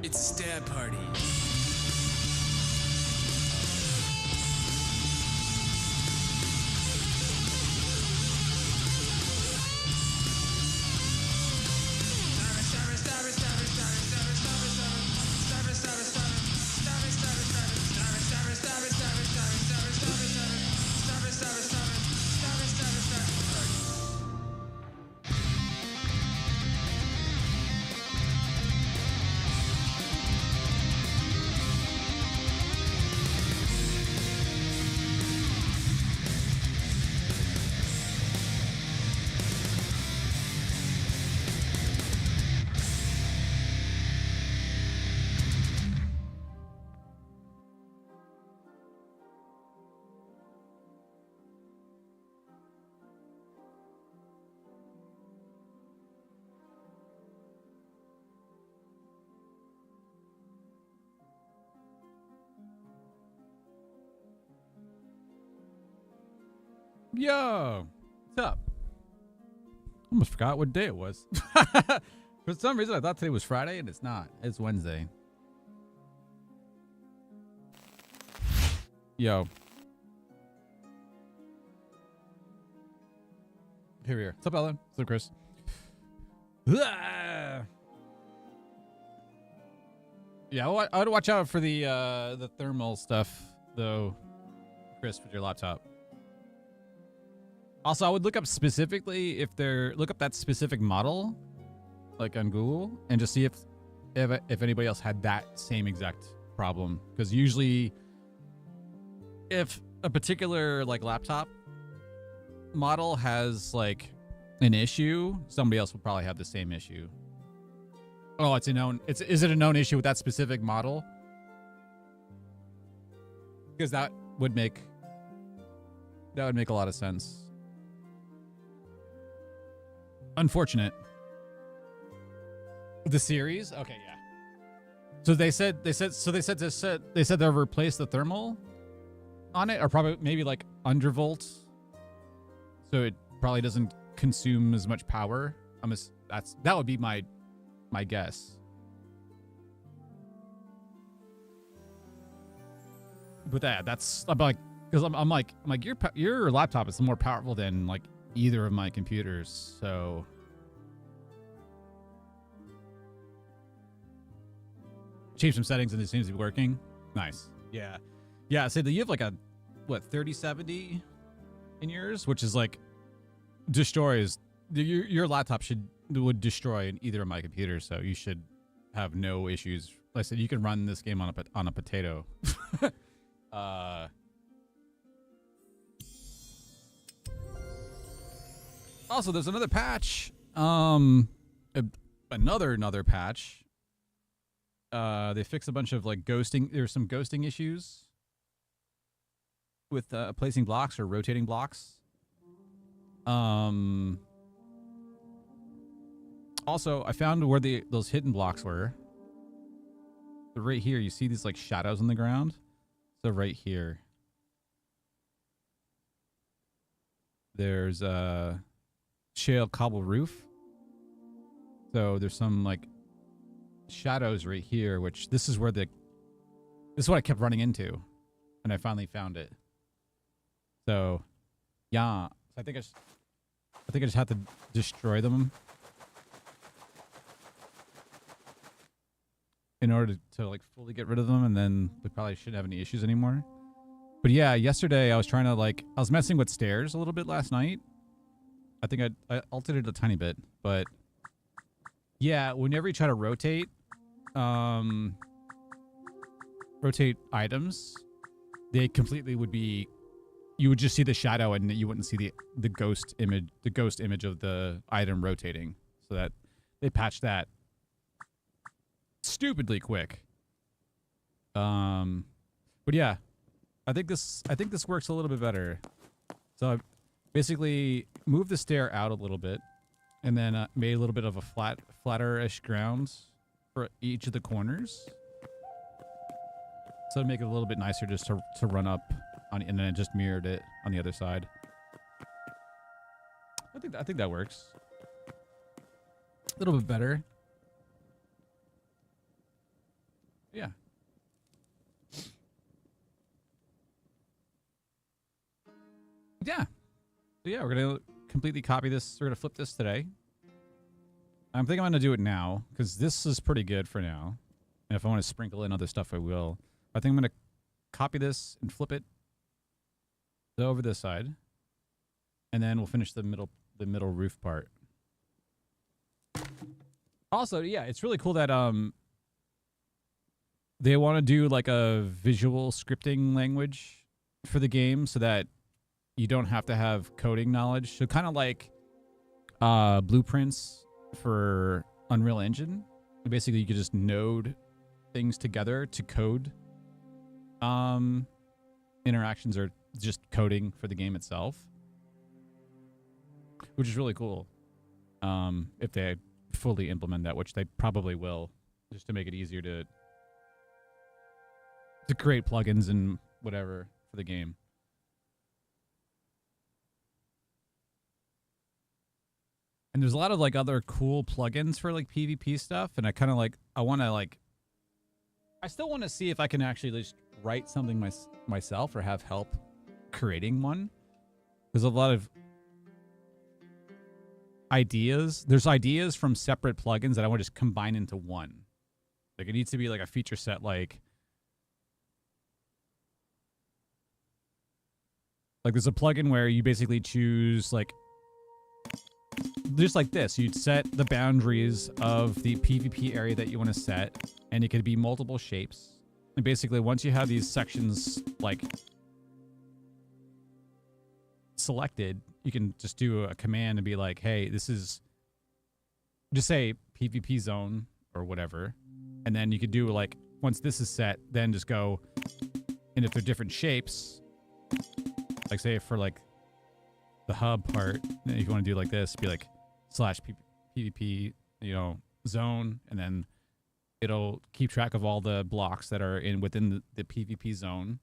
It's a stab party. Yo, what's up? Almost forgot what day it was. For some reason, I thought today was Friday, and it's not. It's Wednesday. Yo. Here we are. What's up, Ellen? What's up, Chris? Yeah, I would watch out for the thermal stuff, though, Chris, with your laptop. Also, I would look up specifically look up that specific model, like on Google, and just see if anybody else had that same exact problem. Because usually, if a particular like laptop model has like an issue, somebody else will probably have the same issue. Oh, it's a known. Is it a known issue with that specific model? Because that would make a lot of sense. Unfortunate. The series? Okay, yeah. So they said they'll replace the thermal on it, or probably maybe like undervolt, so it probably doesn't consume as much power. That would be my guess. But that's like, because I'm like your laptop is more powerful than like either of my computers, so change some settings and it seems to be working. Nice. Yeah, so you have like a 3070 in yours, which is like destroys your laptop would destroy either of my computers, so you should have no issues. Like I said, you can run this game on a potato. Also, there's another patch. Another patch. They fixed a bunch of like ghosting. There's some ghosting issues with placing blocks or rotating blocks. Also, I found where those hidden blocks were. So right here, you see these like shadows on the ground. So right here, there's a shale cobble roof. So there's some like shadows right here, which this is what I kept running into, and I finally found it. So yeah, I think I just have to destroy them in order to like fully get rid of them, and then we probably shouldn't have any issues anymore. But yeah, yesterday I was messing with stairs a little bit last night. I think I altered it a tiny bit, but yeah, whenever you try to rotate items, they completely would be, you would just see the shadow and you wouldn't see the ghost image of the item rotating. So that they patched that stupidly quick. But yeah, I think this works a little bit better. So I basically moved the stair out a little bit, and then made a little bit of a flatter-ish ground for each of the corners. So to make it a little bit nicer just to run up on, and then it just mirrored it on the other side. I think that works. A little bit better. Yeah. Yeah. So yeah, we're gonna completely copy this. We're gonna flip this today. I think I'm gonna do it now because this is pretty good for now. And if I want to sprinkle in other stuff, I will. I think I'm gonna copy this and flip it over this side, and then we'll finish the middle roof part. Also, yeah, it's really cool that they want to do like a visual scripting language for the game so that you don't have to have coding knowledge. So kind of like blueprints for Unreal Engine. Basically, you could just node things together to code interactions or just coding for the game itself, which is really cool. If they fully implement that, which they probably will, just to make it easier to create plugins and whatever for the game. And there's a lot of like other cool plugins for like PvP stuff, and I kind of like I still want to see if I can actually just write something myself or have help creating one. There's a lot of ideas. There's ideas from separate plugins that I want to just combine into one. Like it needs to be like a feature set like there's a plugin where you basically choose like just like this. You'd set the boundaries of the PvP area that you want to set, and it could be multiple shapes. And basically once you have these sections like selected, you can just do a command and be like, hey, this is, just say PvP zone or whatever. And then you could do like, once this is set, then just go, and if they're different shapes, like say for like the hub part, if you want to do like this, be like /PvP, zone, and then it'll keep track of all the blocks that are within the PvP zone.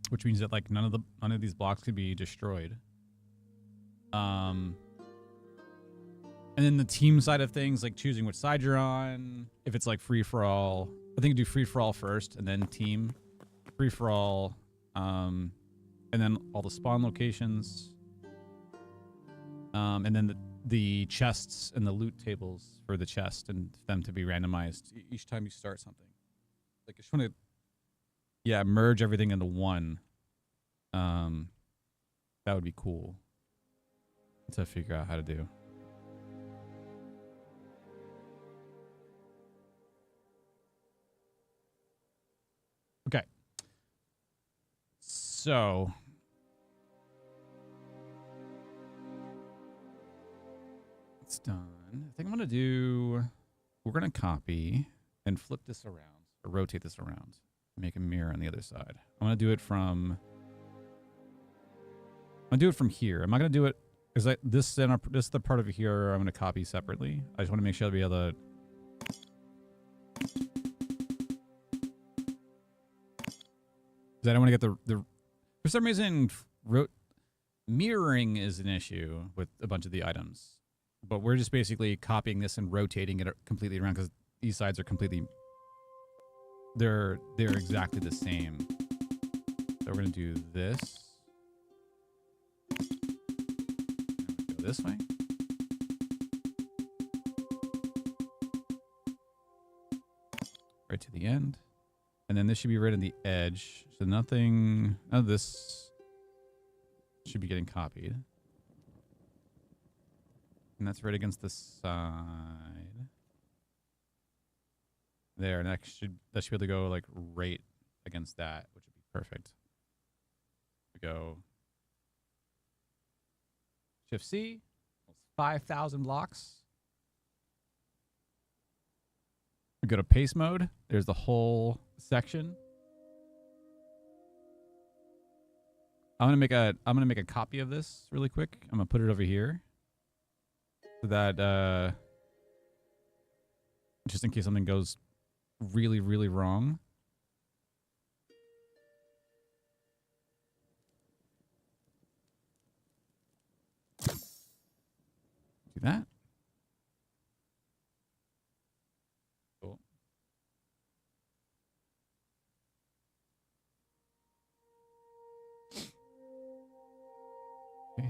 Which means that like none of these blocks could be destroyed. And then the team side of things, like choosing which side you're on. If it's like free for all, I think do free for all first, and then team. Free for all, and then all the spawn locations. And then the chests and the loot tables for the chest, and them to be randomized each time you start something. Like I just want to. Yeah, merge everything into one. That would be cool to figure out how to do. Okay. So it's done. I think I'm going to do, we're going to copy and flip this around or rotate this around. Make a mirror on the other side. I'm gonna do it from here. I'm not gonna do it because this is the part of it here I'm gonna copy separately. I just want to make sure that we have the because I don't want to get the for some reason mirroring is an issue with a bunch of the items, but we're just basically copying this and rotating it completely around because these sides are completely. They're exactly the same. So we're gonna do this. Go this way. Right to the end. And then this should be right on the edge. So nothing, none of this should be getting copied. And that's right against the side. There, and that should be able to go like right against that, which would be perfect. We go Shift C, 5,000 blocks. We go to paste mode. There's the whole section. I'm gonna make a copy of this really quick. I'm gonna put it over here so that just in case something goes really, really wrong. Do that. Cool.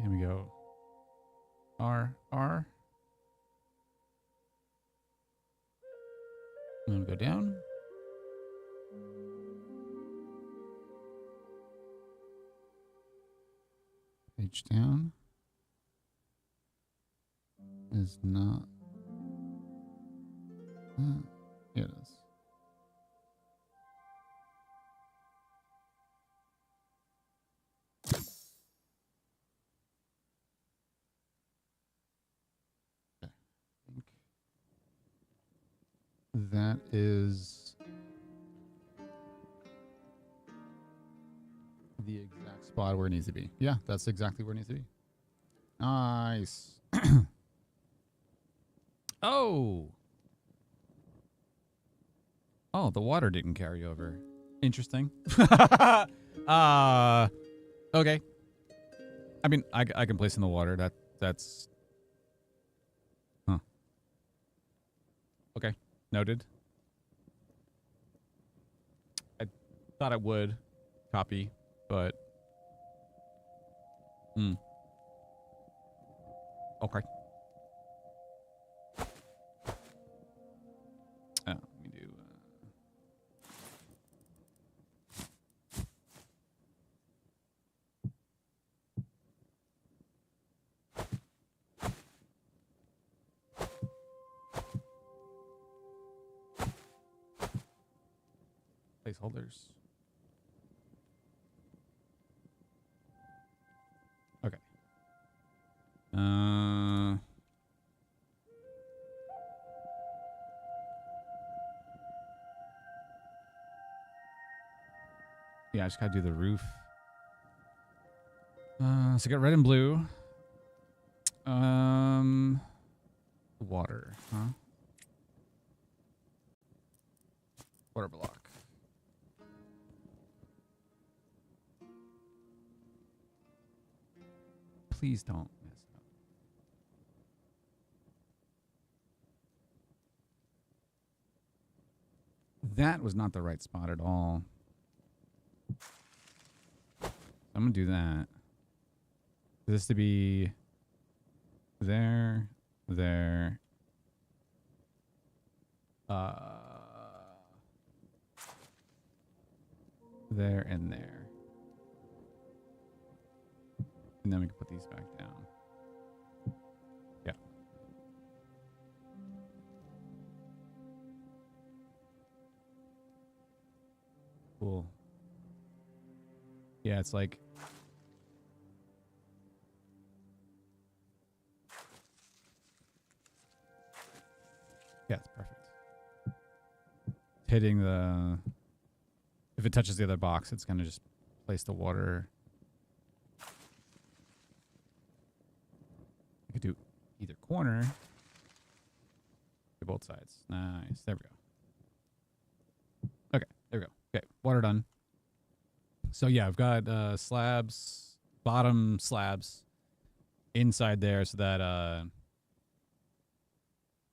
here we go. R. I'm gonna go down. Page down. Is not. Here it is. That is the exact spot where it needs to be. Yeah, that's exactly where it needs to be. Nice. Oh, the water didn't carry over. Interesting. Okay. I mean, I can place in the water. That's. Huh. Okay. Noted. I thought it would copy, but. Okay. Let me do. Placeholders. Okay. Yeah, I just gotta do the roof. So I got red and blue. Water, huh? Water block. Please don't mess up. That was not the right spot at all. I'm gonna do that. This to be there, there. There and there. And then we can put these back down. Yeah. Cool. Yeah, it's like yeah, it's perfect. Hitting the if it touches the other box, it's gonna just place the water. I could do either corner. Do both sides. Nice. There we go. Okay, there we go. Okay, water done. So yeah, I've got slabs, bottom slabs inside there so that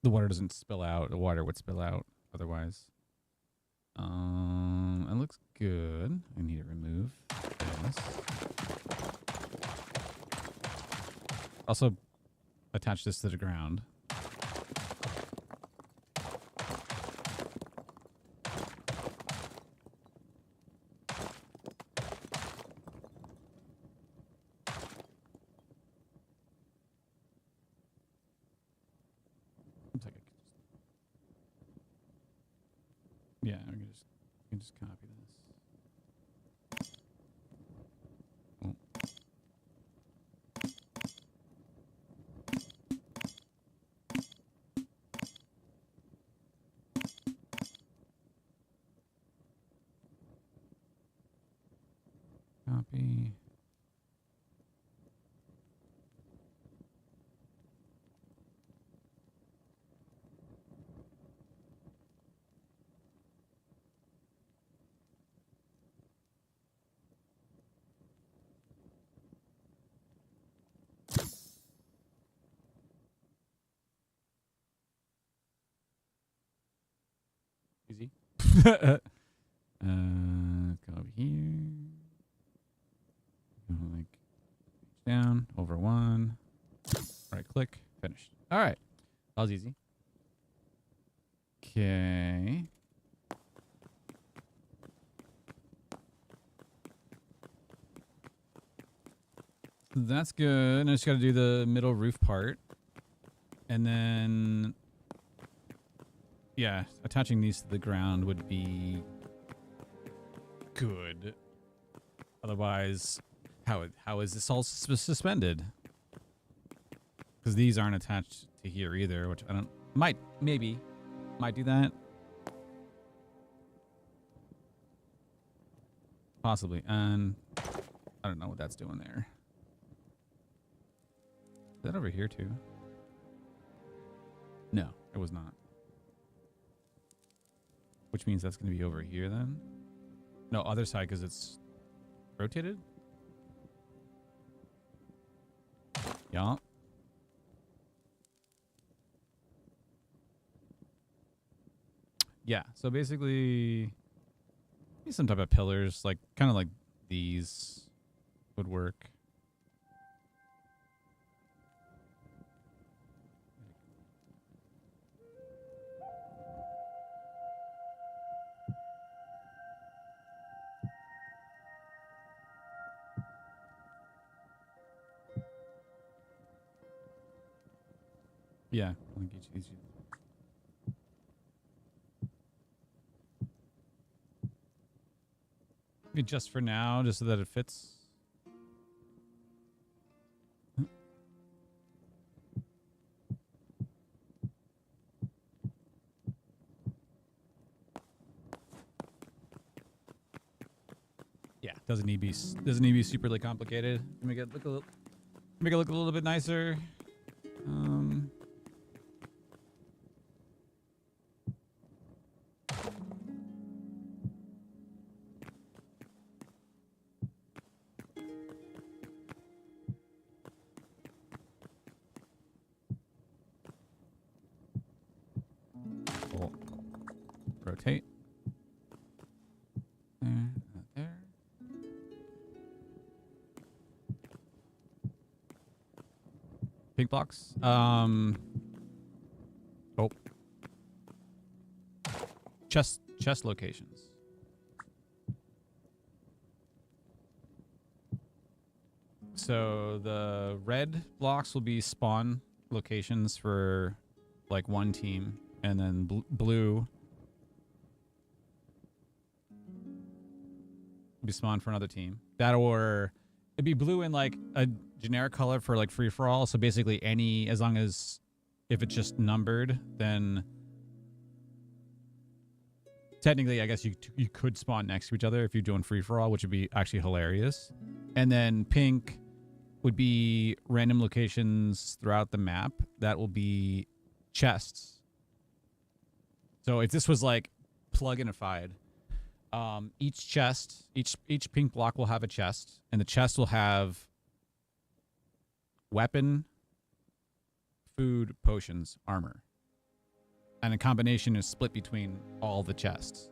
the water doesn't spill out. The water would spill out otherwise. It looks good. I need to remove this. Also, attach this to the ground. Looks like I could just... Yeah, I can just copy this. Oh. Copy. Easy. Go over here. Go like down, over one. Right click, finished. All right. That was easy. Okay. That's good. I just got to do the middle roof part. And then, yeah, attaching these to the ground would be good. Otherwise, how is this all suspended? Because these aren't attached to here either, which I don't... Might do that. Possibly. And I don't know what that's doing there. Is that over here too? No, it was not. Which means that's going to be over here then? No, other side because it's rotated? Yeah. Yeah, so basically some type of pillars, like kind of like these would work. Yeah, I think each of these. Maybe just for now, just so that it fits. Yeah, doesn't need to be superly complicated. Make it look a little bit nicer. Cool. Rotate. There, there. Big blocks. Oh. Chest locations. So the red blocks will be spawn locations for like one team, and then blue will be spawned for another team. That, or it'd be blue in like a generic color for like free for all. So basically any, as long as if it's just numbered, then technically I guess you could spawn next to each other if you're doing free for all, which would be actually hilarious. And then pink would be random locations throughout the map that will be chests. So if this was like pluginified, each chest, each pink block will have a chest, and the chest will have weapon, food, potions, armor. And a combination is split between all the chests.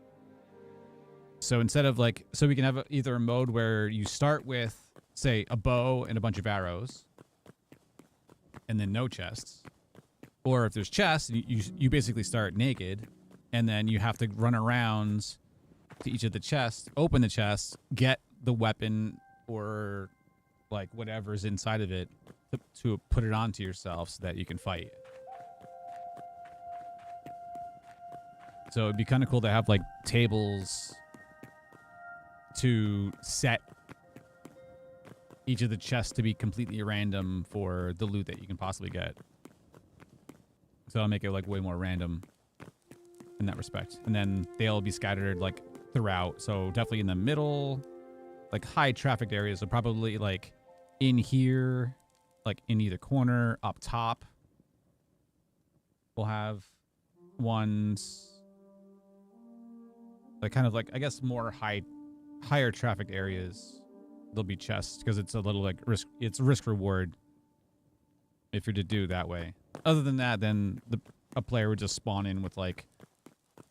So instead of like, so we can have either a mode where you start with, say, a bow and a bunch of arrows, and then no chests. Or if there's chests, you basically start naked, and then you have to run around to each of the chests, open the chests, get the weapon or like whatever's inside of it to put it onto yourself so that you can fight. So it'd be kind of cool to have like tables to set each of the chests to be completely random for the loot that you can possibly get. So I'll make it like way more random in that respect. And then they'll be scattered like throughout. So definitely in the middle, like high trafficked areas. So probably like in here, like in either corner, up top. We'll have ones like kind of like, I guess, more higher trafficked areas. There'll be chests because it's a little like it's risk reward if you're to do that way. Other than that, then a player would just spawn in with like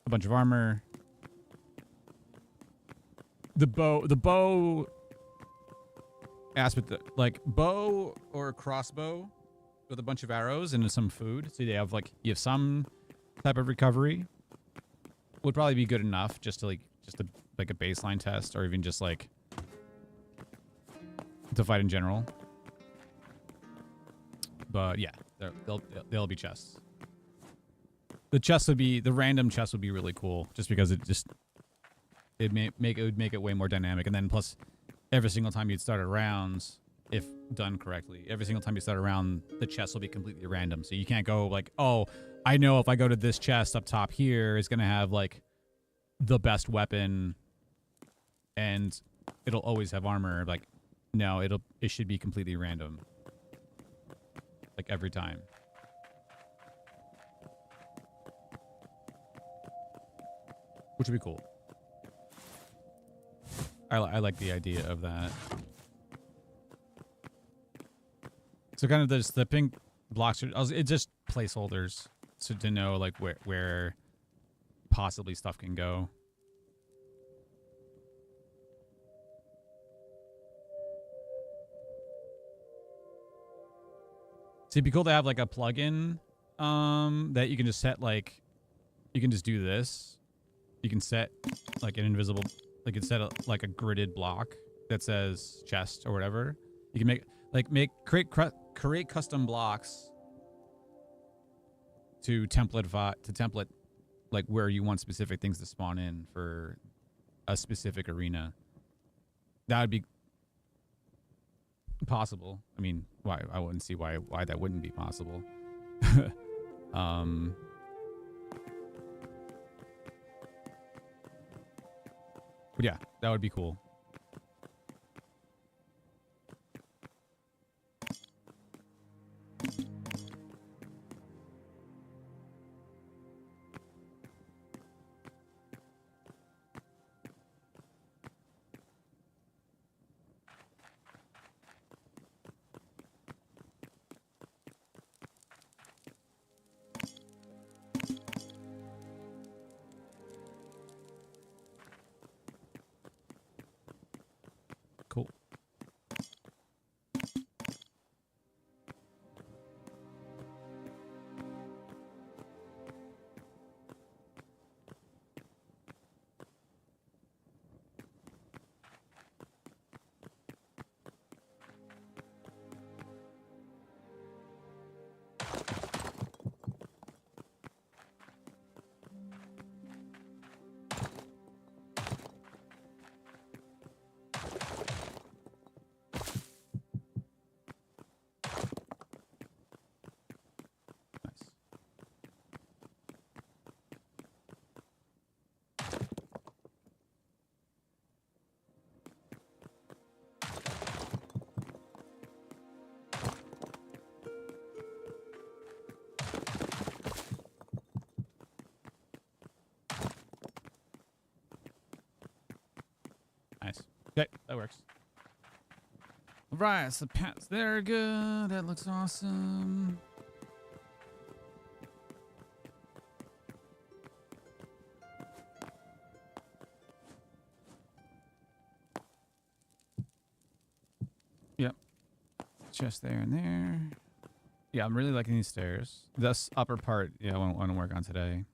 a bunch of armor. The bow asked with the like bow or crossbow with a bunch of arrows and some food. So you have some type of recovery. Would probably be good enough just to like a baseline test, or even just like to fight in general. But yeah, they'll be chests. The random chest would be really cool, just because it would make it way more dynamic. And then plus, every single time you'd start a round, if done correctly, every single time you start a round, the chest will be completely random. So you can't go like, oh, I know if I go to this chest up top here, it's gonna have like the best weapon, and it'll always have armor. Like, no, it should be completely random, like every time. Which would be cool. I like the idea of that. So kind of the pink blocks are it's just placeholders, so to know like where possibly stuff can go. So it'd be cool to have like a plugin that you can just set, like you can just do this. You can set like an invisible, like you can set like a gridded block that says chest or whatever. You can create custom blocks to template like where you want specific things to spawn in for a specific arena. That would be possible. I mean, why I wouldn't see why that wouldn't be possible. But yeah, that would be cool. Cool. Nice. Okay, that works. All right, so paths there, good. That looks awesome. Yep. Just there and there. Yeah, I'm really liking these stairs. This upper part, yeah, I want to work on today.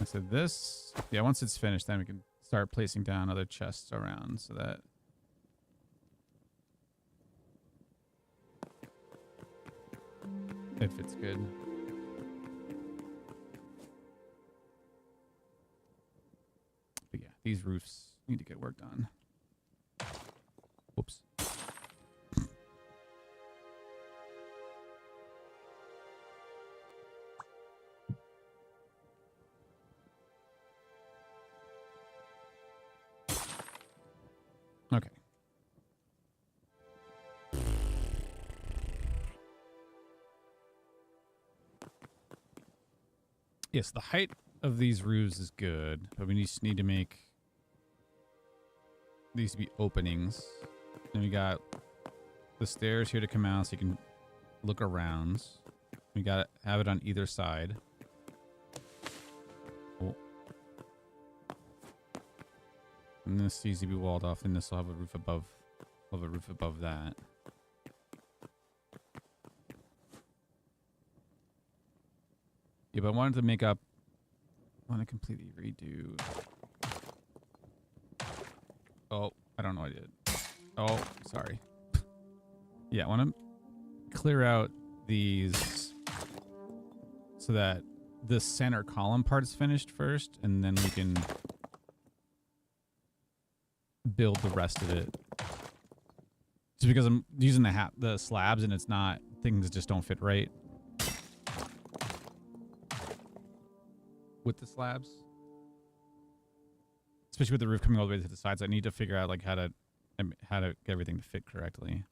So this, yeah, once it's finished, then we can start placing down other chests around so that if it's good. But yeah, these roofs need to get worked on. Whoops. Okay. Yes, the height of these roofs is good, but we just need to make these to be openings. Then we got the stairs here to come out so you can look around. We got to have it on either side. And this needs to be walled off, and this will have a roof above. Will have a roof above that. Yeah, but I wanted to make up. I want to completely redo. Oh, I don't know what I did. Oh, sorry. Yeah, I want to clear out these so that the center column part is finished first, and then we can build the rest of it. Just because I'm using the slabs and it's not, things just don't fit right with the slabs. Especially with the roof coming all the way to the sides, I need to figure out like how to get everything to fit correctly.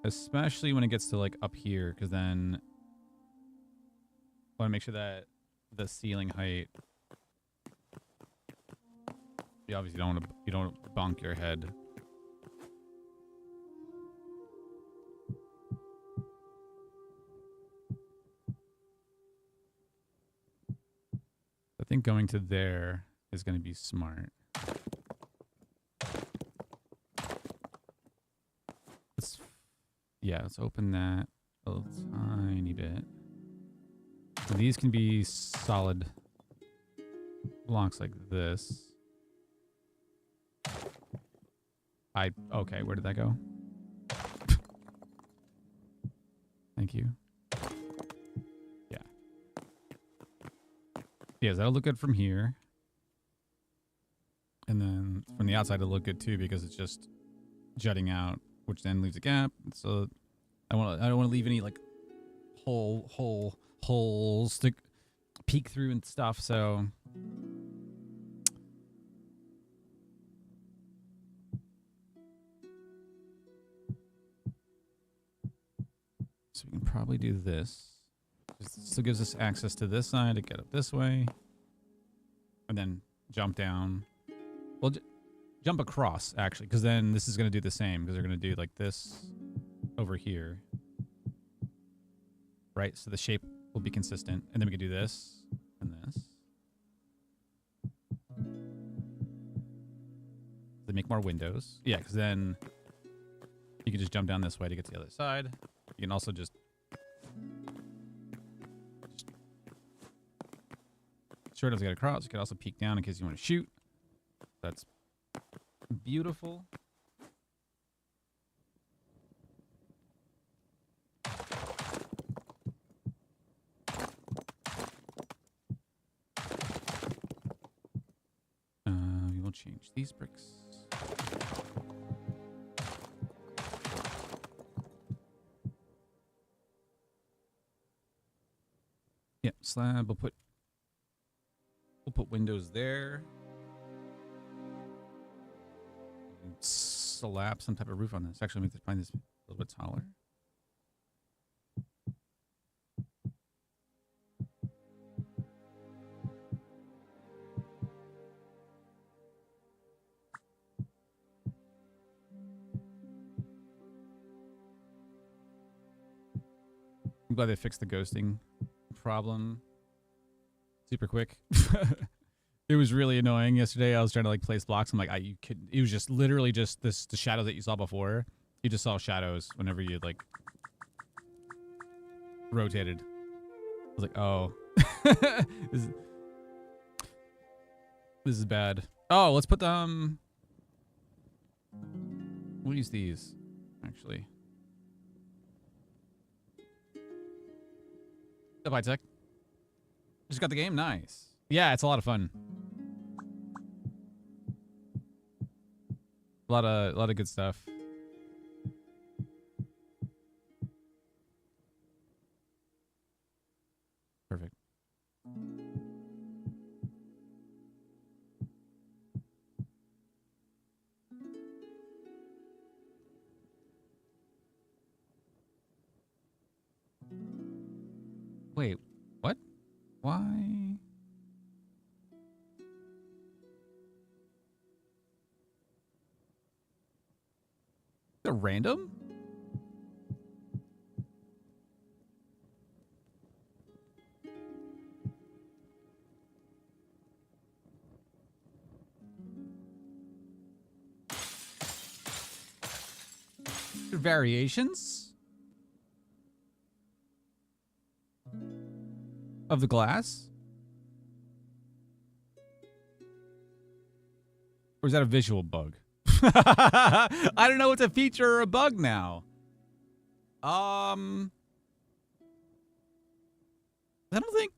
Especially when it gets to like up here, because then I want to make sure that the ceiling height. You obviously don't want to bonk your head. I think going to there is going to be smart. Let's open that a little tiny bit. And these can be solid blocks like this. Okay, where did that go? Thank you. Yeah. Yeah, that'll look good from here. And then from the outside it'll look good too because it's just jutting out, which then leaves a gap. So I don't want to leave any like holes to peek through and stuff, so we can probably do this. This still gives us access to this side to get up this way. And then jump down. Well, jump across, actually, because then this is going to do the same, because they're going to do like this over here. Right? So the shape will be consistent. And then we can do this and this. They make more windows. Yeah, because then you can just jump down this way to get to the other side. You can also just sure doesn't get across. You can also peek down in case you want to shoot. That's beautiful. We will change these bricks. Yeah, slab. We'll put windows there. Slap some type of roof on this. Actually, make find this a little bit taller. I'm glad they fixed the ghosting problem super quick. It was really annoying yesterday. I was trying to like place blocks. I'm like, you could. It was just literally just the shadow that you saw before. You just saw shadows whenever you like rotated. I was like, oh, this is bad. Oh, let's put them. We'll use these actually. Up, high tech. Just got the game. Nice. Yeah, it's a lot of fun. A lot of good stuff. Perfect. Wait, what? Why? They're random? variations of the glass? Or is that a visual bug? I don't know. It's a feature or a bug now. I don't think.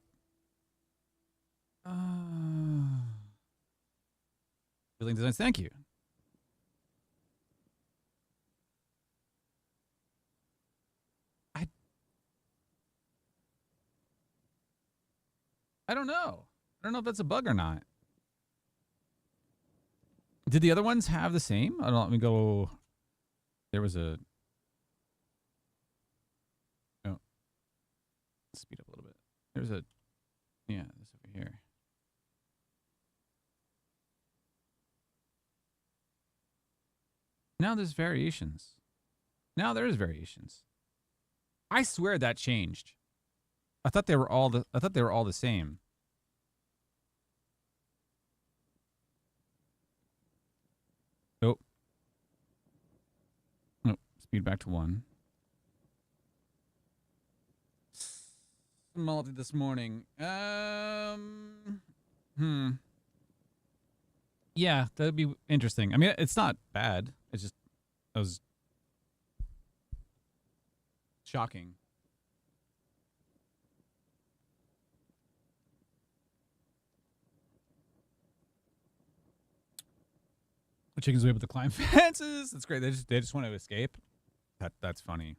Building designs. Thank you. I don't know. I don't know if that's a bug or not. Did the other ones have the same? I don't know. Let me go. There was a. Oh. Speed up a little bit. There's a. Yeah, this over here. Now there's variations. Now there's variations. I swear that changed. I thought they were all the same. Nope. Nope. Speed back to 1. Multi this morning. Yeah, that'd be interesting. I mean, it's not bad. It's just that was shocking. The chickens were able to climb fences. That's great. They just want to escape. That's funny.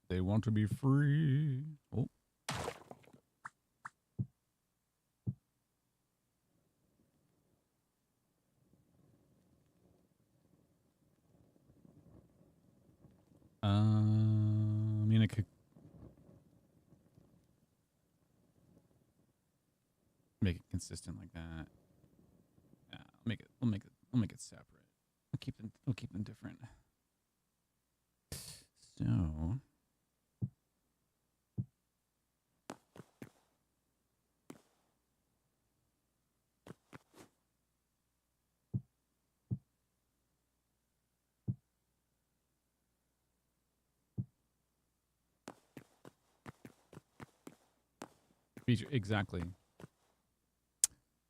They want to be free. Oh. I mean, it could make it consistent like that. Yeah, we'll make it separate. We'll keep them different. So. Feature exactly.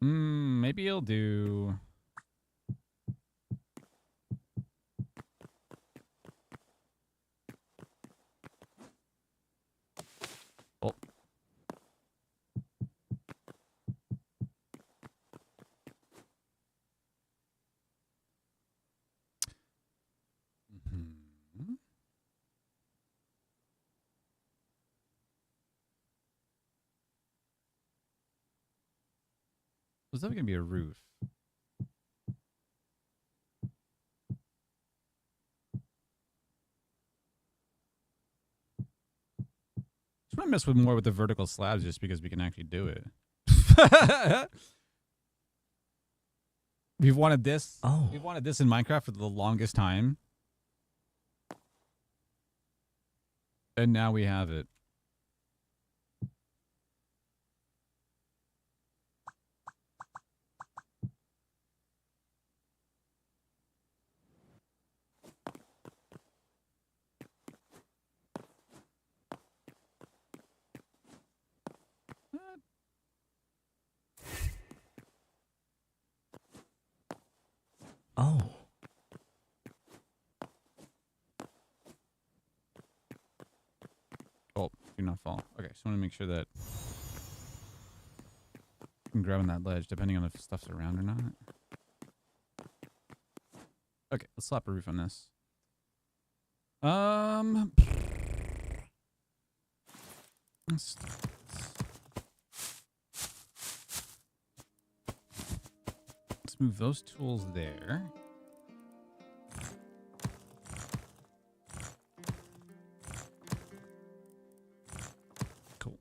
Maybe he'll do. Oh. Was that going to be a roof? Just want to mess with more with the vertical slabs just because we can actually do it. We've wanted this. Oh. We've wanted this in Minecraft for the longest time. And now we have it. Oh. Oh, do not fall. Okay, just want to make sure that I'm grabbing that ledge, depending on if stuff's around or not. Okay, let's slap a roof on this. Let's move those tools there. Cool.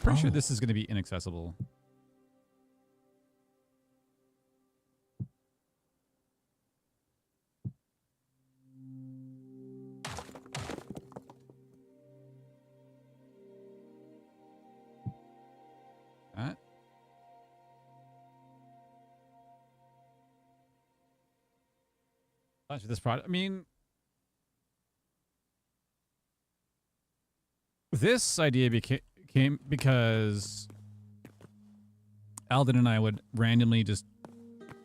pretty sure Oh. this is going to be inaccessible. That. Launch this product. I mean, this idea came because Alden and I would randomly just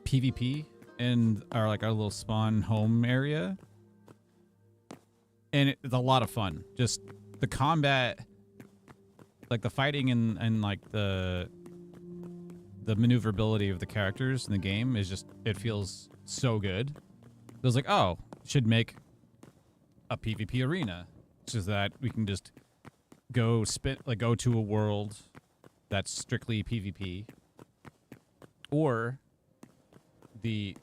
PvP in our little spawn home area, and it's a lot of fun. Just the combat, like the fighting and like the maneuverability of the characters in the game is just, it feels so good. It was like, oh, should make a PvP arena, so that we can just go to a world that's strictly PvP, or the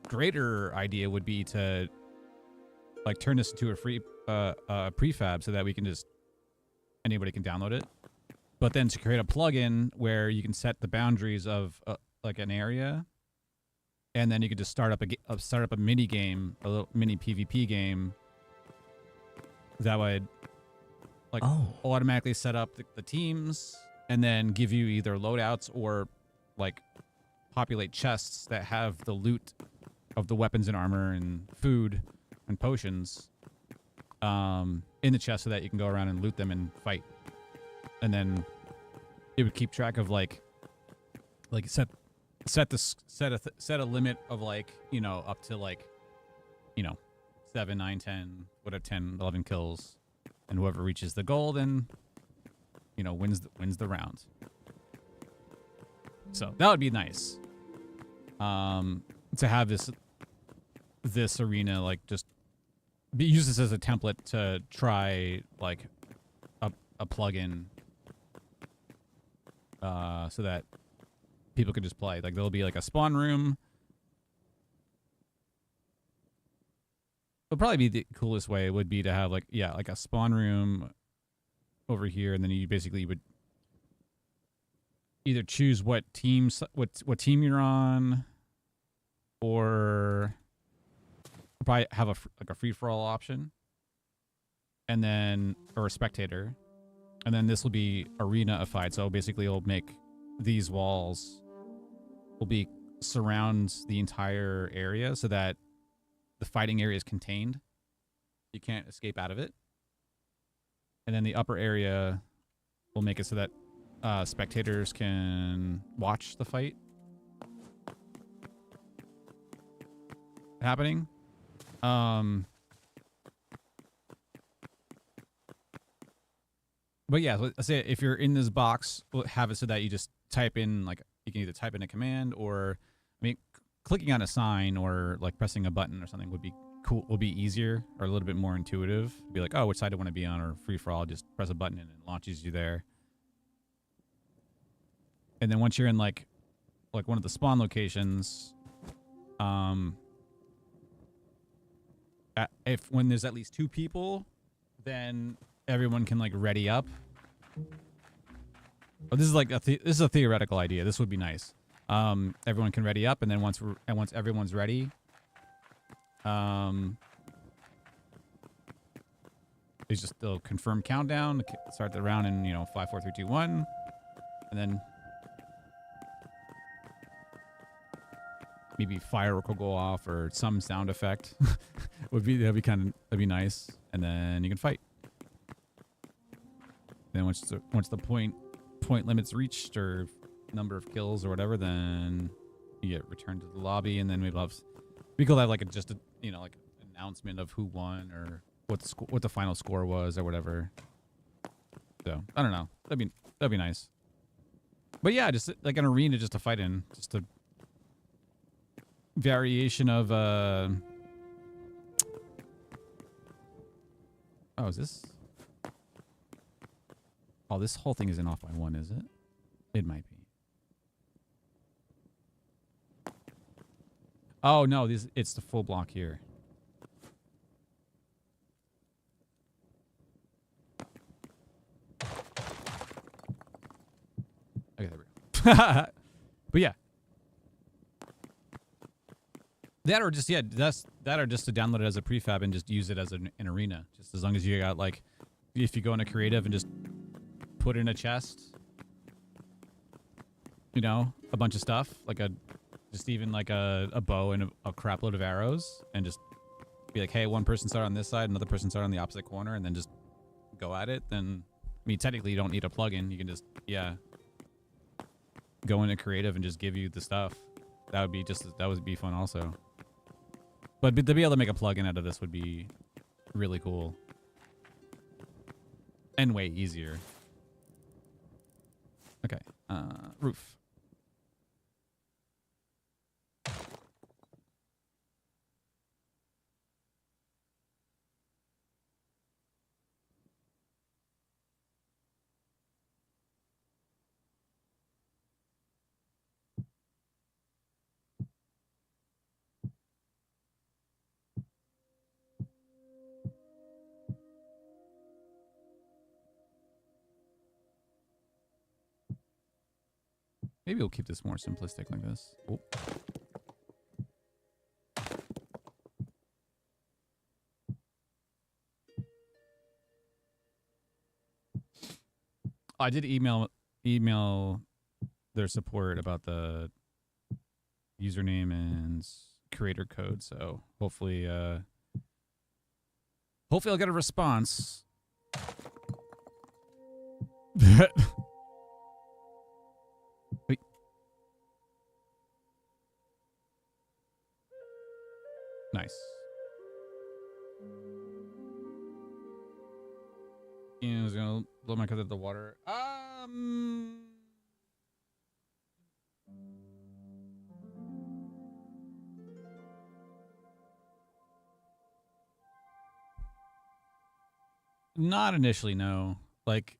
greater idea would be to like turn this into a free prefab so that we can just, anybody can download it, but then to create a plugin where you can set the boundaries of like an area, and then you could just start up a mini game, a little mini PvP game that would automatically set up the teams, and then give you either loadouts or like populate chests that have the loot of the weapons and armor and food and potions in the chest, so that you can go around and loot them and fight. And then it would keep track of like set a limit of like, you know, up to like, you know, 7, 9, 10, whatever, 10, 11 kills, and whoever reaches the goal then, you know, wins the round. So that would be nice, to have this arena, like, just use this as a template to try like a plugin, so that people can just play. Like, there'll be like a spawn room. It'll probably be the coolest way would be to have like a spawn room over here, and then you basically would either choose what team you're on, or probably have a free for all option, and then, or a spectator, and then this will be arena-ified. So basically, it'll make these walls will be surrounds the entire area, so that the fighting area is contained. You can't escape out of it. And then the upper area will make it so that spectators can watch the fight happening. But yeah, let's say if you're in this box, we'll have it so that you just type in, like, you can either type in a command, or, I mean, clicking on a sign or like pressing a button or something would be cool, will be easier or a little bit more intuitive. Be like, oh, which side do I want to be on, or free for all, just press a button and it launches you there. And then once you're in like one of the spawn locations, when there's at least 2 people, then everyone can like ready up. Oh, this is like this is a theoretical idea. This would be nice. Everyone can ready up, and then once everyone's ready, it's just the confirm countdown, start the round in, 5, 4, 3, 2, 1, and then maybe firework will go off or some sound effect. That'd be nice, and then you can fight. Then once the point limit's reached, or number of kills or whatever, then you get returned to the lobby, and then we could have like like an announcement of who won, or what the final score was, or whatever. So I don't know. That'd be nice. But yeah, just like an arena just to fight in, just a variation of oh, is this? Oh, this whole thing isn't off by 1, is it? It might be. Oh no, it's the full block here. But yeah. That or just, yeah, that or just to download it as a prefab and just use it as an arena. Just as long as you got, like, if you go into creative and just put in a chest, you know, a bunch of stuff, like just even like a bow and a crap load of arrows, and just be like, hey, one person start on this side, another person start on the opposite corner, and then just go at it. Then, I mean, technically you don't need a plugin. You can just, yeah, go into creative and just give you the stuff. That would be fun also. But to be able to make a plugin out of this would be really cool. And way easier. Okay, roof. Maybe we'll keep this more simplistic like this. Oh. I did email their support about the username and creator code, so hopefully I'll get a response. Wait. Nice. I was gonna blow my cut at the water. Not initially, no. Like,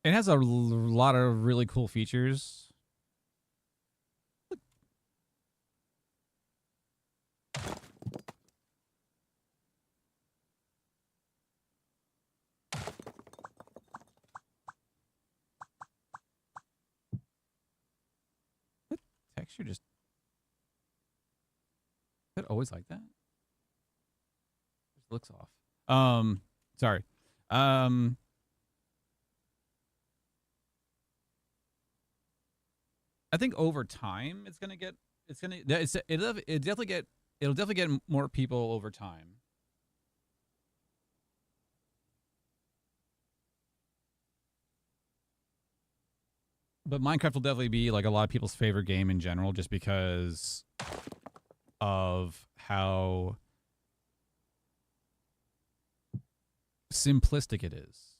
it has a lot of really cool features. What texture just... Is it always like that? It looks off. Sorry. I think over time it'll definitely get more people over time. But Minecraft will definitely be like a lot of people's favorite game in general, just because of how simplistic it is.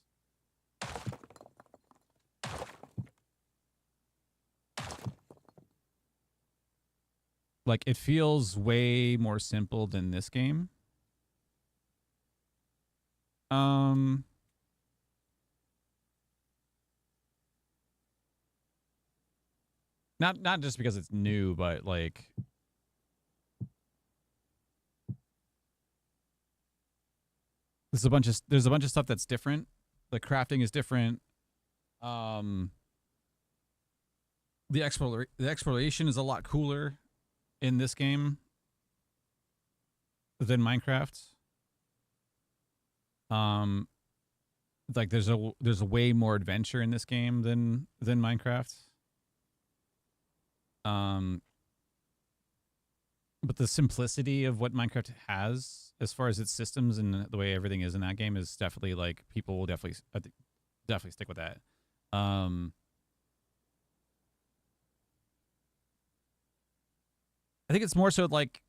Like, it feels way more simple than this game. Not just because it's new, but like, there's a bunch of stuff that's different. The crafting is different. The exploration is a lot cooler in this game than Minecraft. Like, there's a way more adventure in this game than Minecraft. But the simplicity of what Minecraft has, as far as its systems and the way everything is in that game, is definitely, like, people will definitely stick with that. I think it's more so like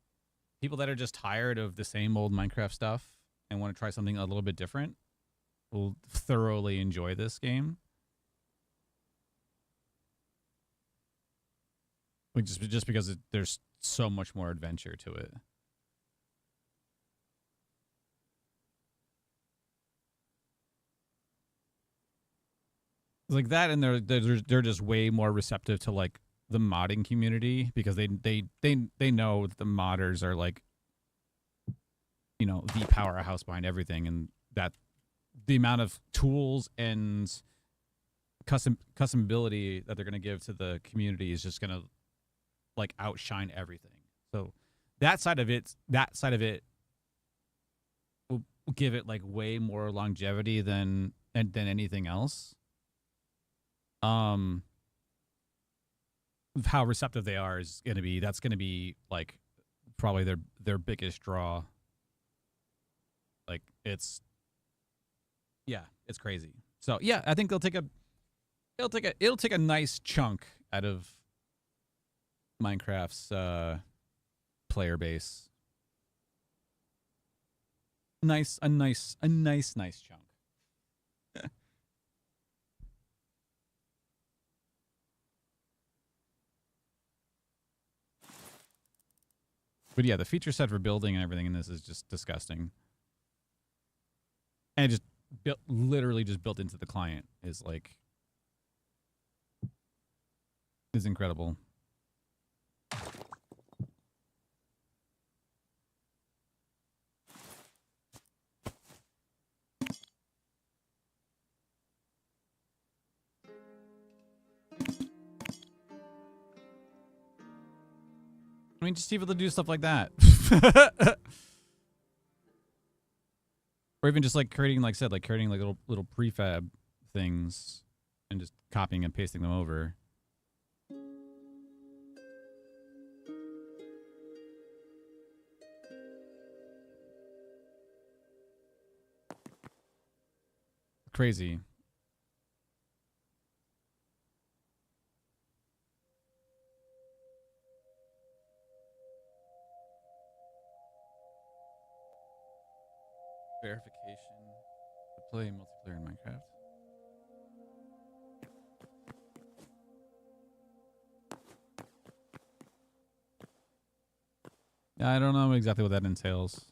people that are just tired of the same old Minecraft stuff and want to try something a little bit different will thoroughly enjoy this game. Like, just because there's so much more adventure to it. Like that, and they're just way more receptive to, like, the modding community, because they know that the modders are, like, you know, the powerhouse behind everything, and that the amount of tools and customability that they're going to give to the community is just going to like outshine everything. So that side of it will give it like way more longevity than anything else. How receptive they are is going to be, that's going to be like probably their biggest draw. Like it's crazy. So yeah, I think it'll take a nice chunk out of Minecraft's player base. A nice chunk. But yeah, the feature set for building and everything in this is just disgusting. And it just literally just built into the client is like, is incredible. I mean, just able to do stuff like that. Or even just like creating, like I said, like creating like little prefab things and just copying and pasting them over. Crazy. Verification to play multiplayer in Minecraft. Yeah, I don't know exactly what that entails.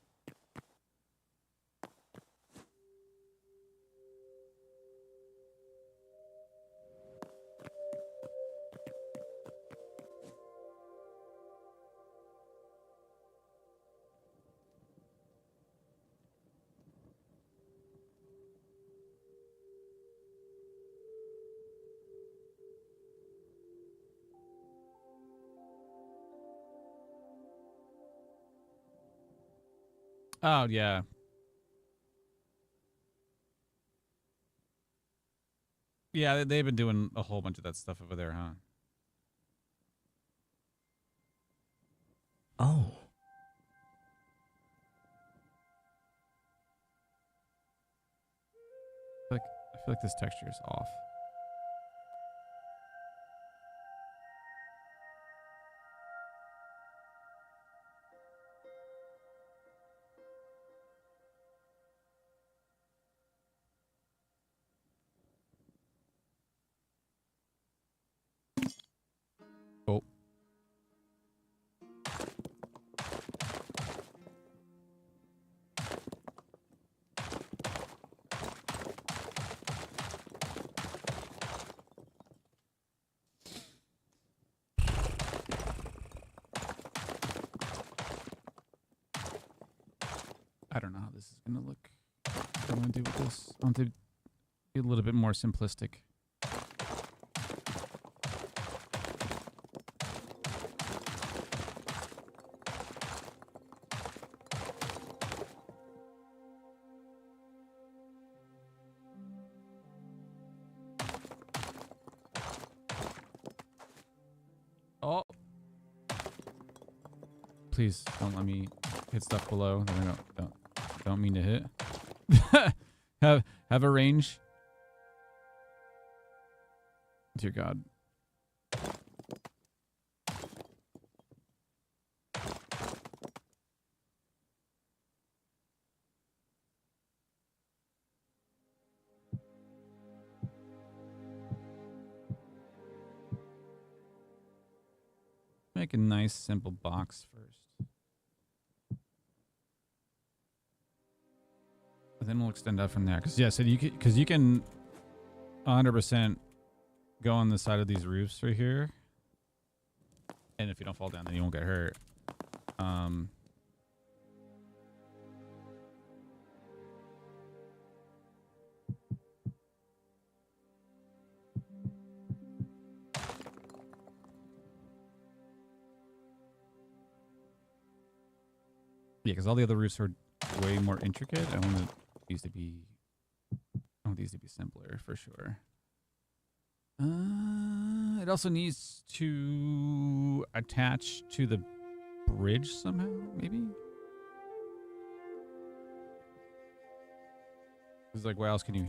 Oh, yeah. Yeah, they've been doing a whole bunch of that stuff over there, huh? Oh. I feel like this texture is off. Oh. I don't know how this is gonna look. What I'm gonna do with this. I want to be a little bit more simplistic. Oh. Please don't let me hit stuff below that I don't mean to hit. have a range. Dear God. Make a nice simple box first. And then we'll extend out from there. Because yeah, so you can 100% go on the side of these roofs right here. And if you don't fall down, then you won't get hurt. Yeah, because all the other roofs are way more intricate. I want these to be simpler for sure. It also needs to attach to the bridge somehow, maybe? It's like, what else can you...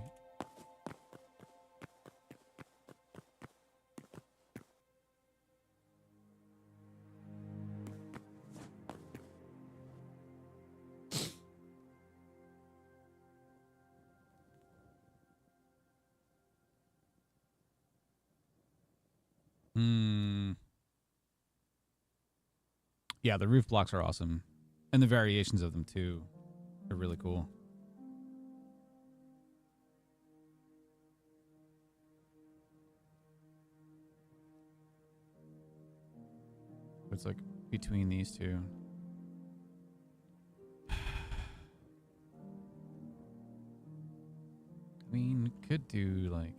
Yeah, the roof blocks are awesome. And the variations of them, too. They're really cool. It's like between these two. I mean, could do like...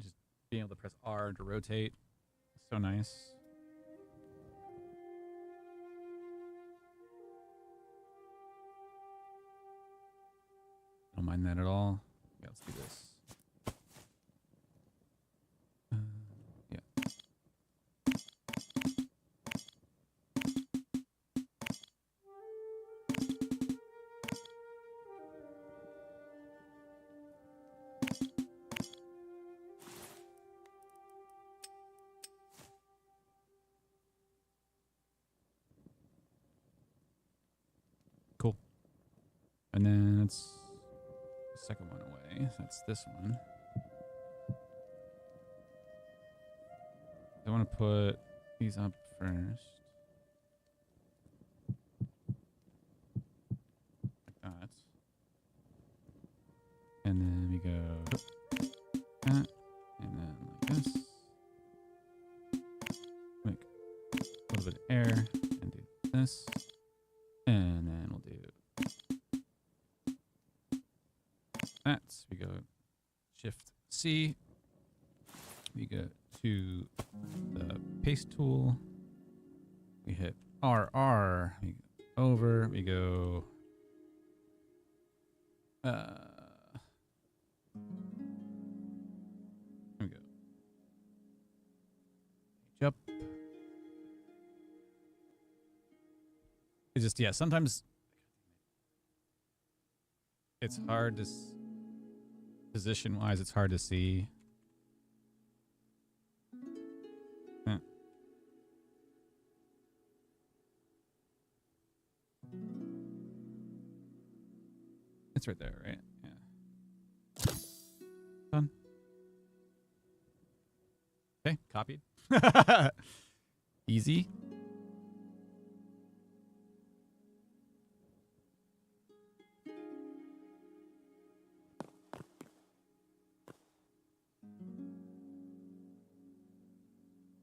just being able to press R to rotate. So nice. Don't mind that at all. Yeah, let's do this. Yeah. Cool. And then it's the second one away. That's this one. I want to put these up first. Like that. And then we go that. And then like this. Make a little bit of air and do this. And then we'll do that. We go Shift C. We go to the paste tool. We hit RR. We go over. We go. There we go. Page up. It's just, yeah, sometimes it's hard to, position-wise, it's hard to see. It's right there, right? Yeah. Done. Okay, copied. Easy.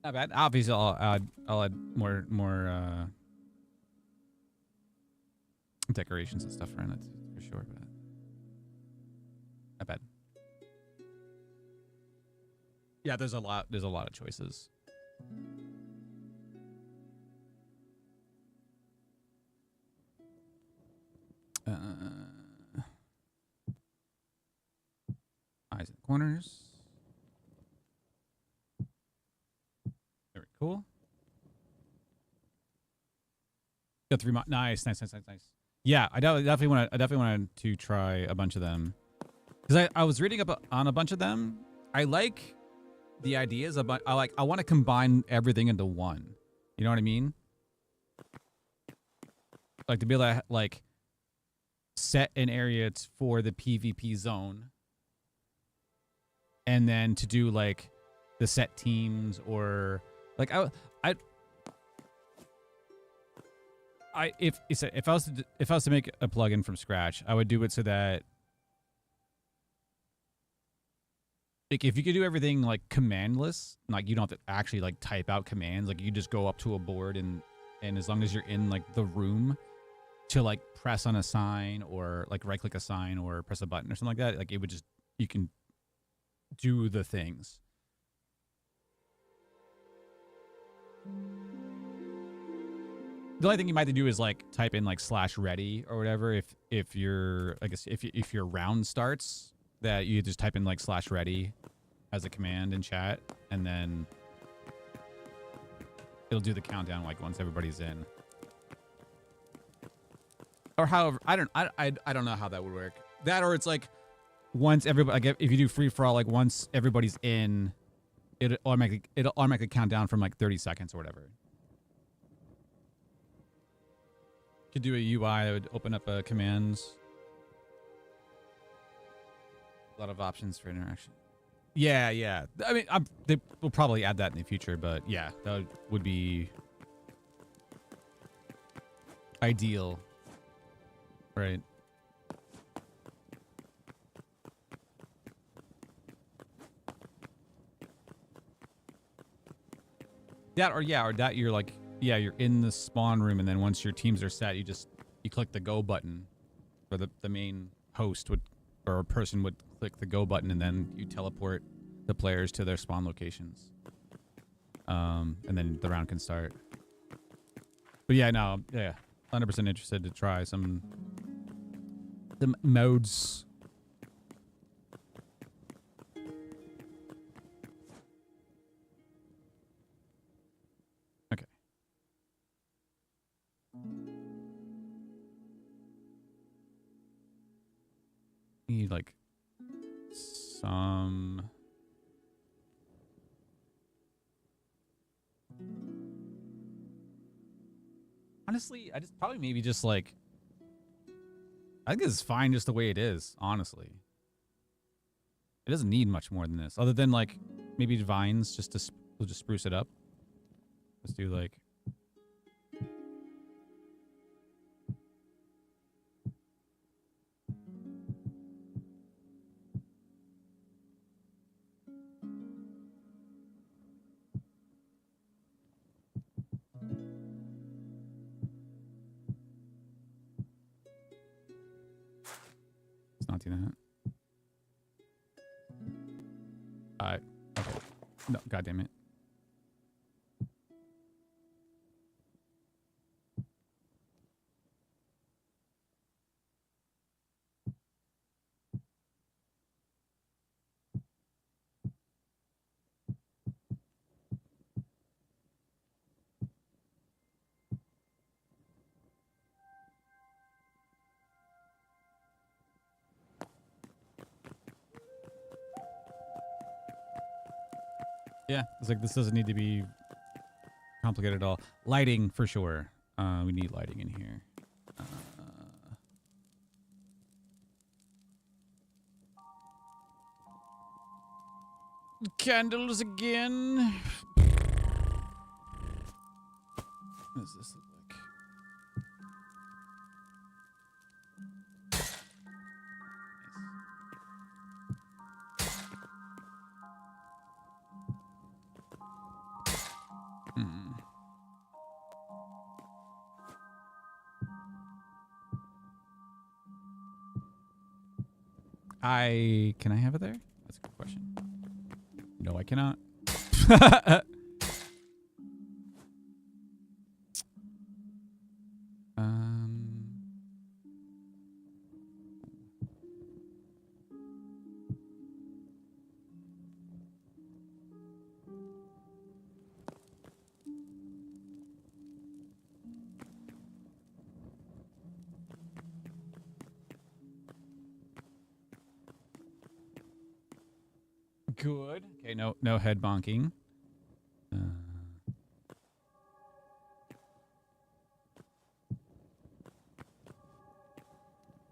Not bad. Obviously, I'll add more decorations and stuff around it for sure, but not bad. Yeah, there's a lot of choices. Eyes in the corners. Very cool. Got 3 nice. Yeah, I definitely wanted to try a bunch of them because I was reading up on a bunch of them. I like the ideas about. I want to combine everything into one. You know what I mean? Like to be able to like set an area for the PvP zone, and then to do like the set teams or like if I was to make a plugin from scratch, I would do it so that like if you could do everything like commandless, like you don't have to actually like type out commands, like you just go up to a board and as long as you're in like the room to like press on a sign or like right click a sign or press a button or something like that, like it would just, you can do the things. The only thing you might have to do is like type in like /ready or whatever if you're, I guess if your round starts, that you just type in like /ready as a command in chat, and then it'll do the countdown like once everybody's in. Or however, I don't know how that would work. That, or it's like once everybody, like if you do free for all, like once everybody's it'll automatically count down from like 30 seconds or whatever. Could do a UI that would open up commands. A lot of options for interaction. Yeah. I mean, they will probably add that in the future, but yeah, that would be ideal, right? That or that you're like, yeah, you're in the spawn room, and then once your teams are set, you click the go button, or the main host would, or a person would click the go button, and then you teleport the players to their spawn locations. And then the round can start. But yeah, no, yeah, 100% interested to try some modes. Okay. Need like some. Honestly, I just probably maybe just like, I think it's fine just the way it is, honestly. It doesn't need much more than this, other than like maybe vines just to we'll just spruce it up. Let's do like. Let's not do that. Okay. No, God damn it. Yeah, it's like this doesn't need to be complicated at all. Lighting for sure. We need lighting in here. Candles again. What does this look like? Can I have it there? That's a good question. No, I cannot. Good. Okay, no head bonking.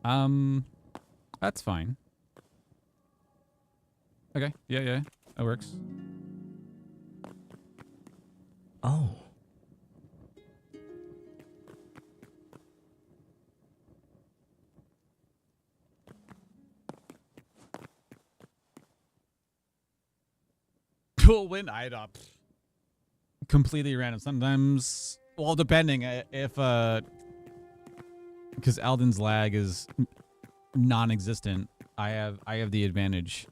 That's fine. Okay. Yeah, yeah. That works. Oh. Cool win item. Completely random. Sometimes, well, depending if because Alden's lag is non-existent. I have the advantage.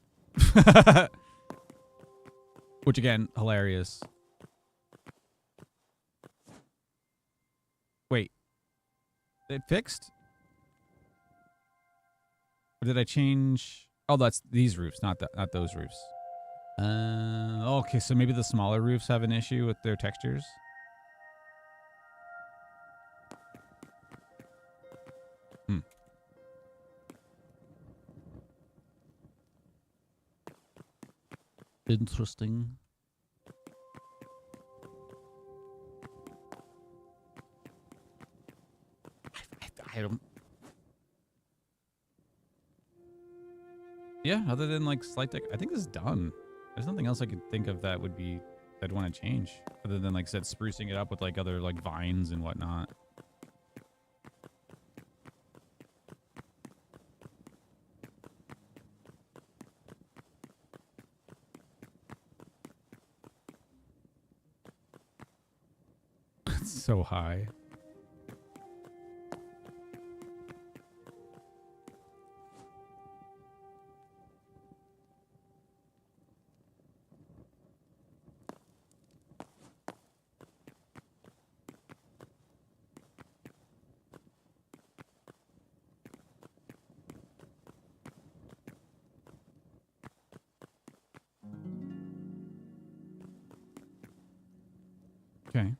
Which again, hilarious. Wait, it fixed? Or did I change? Oh, that's these roofs, not those roofs. Okay, so maybe the smaller roofs have an issue with their textures. Hmm. Interesting. I don't. Yeah, other than like slight tech, I think this is done. There's nothing else I could think of that would be I'd want to change, other than like I said, sprucing it up with like other like vines and whatnot. It's so high. Okay.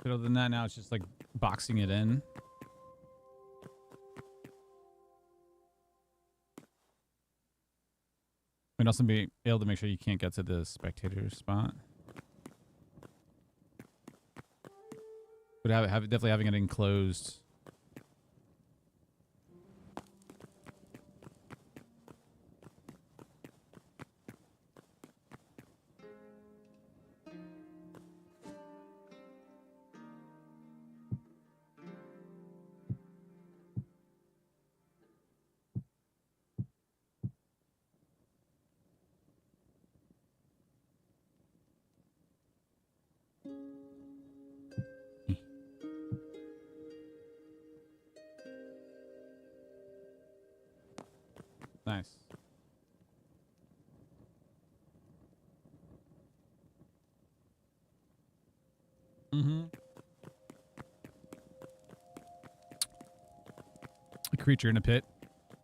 But other than that, now it's just like boxing it in. And also be able to make sure you can't get to the spectator spot. But definitely having it enclosed. Nice. Mm-hmm. A creature in a pit.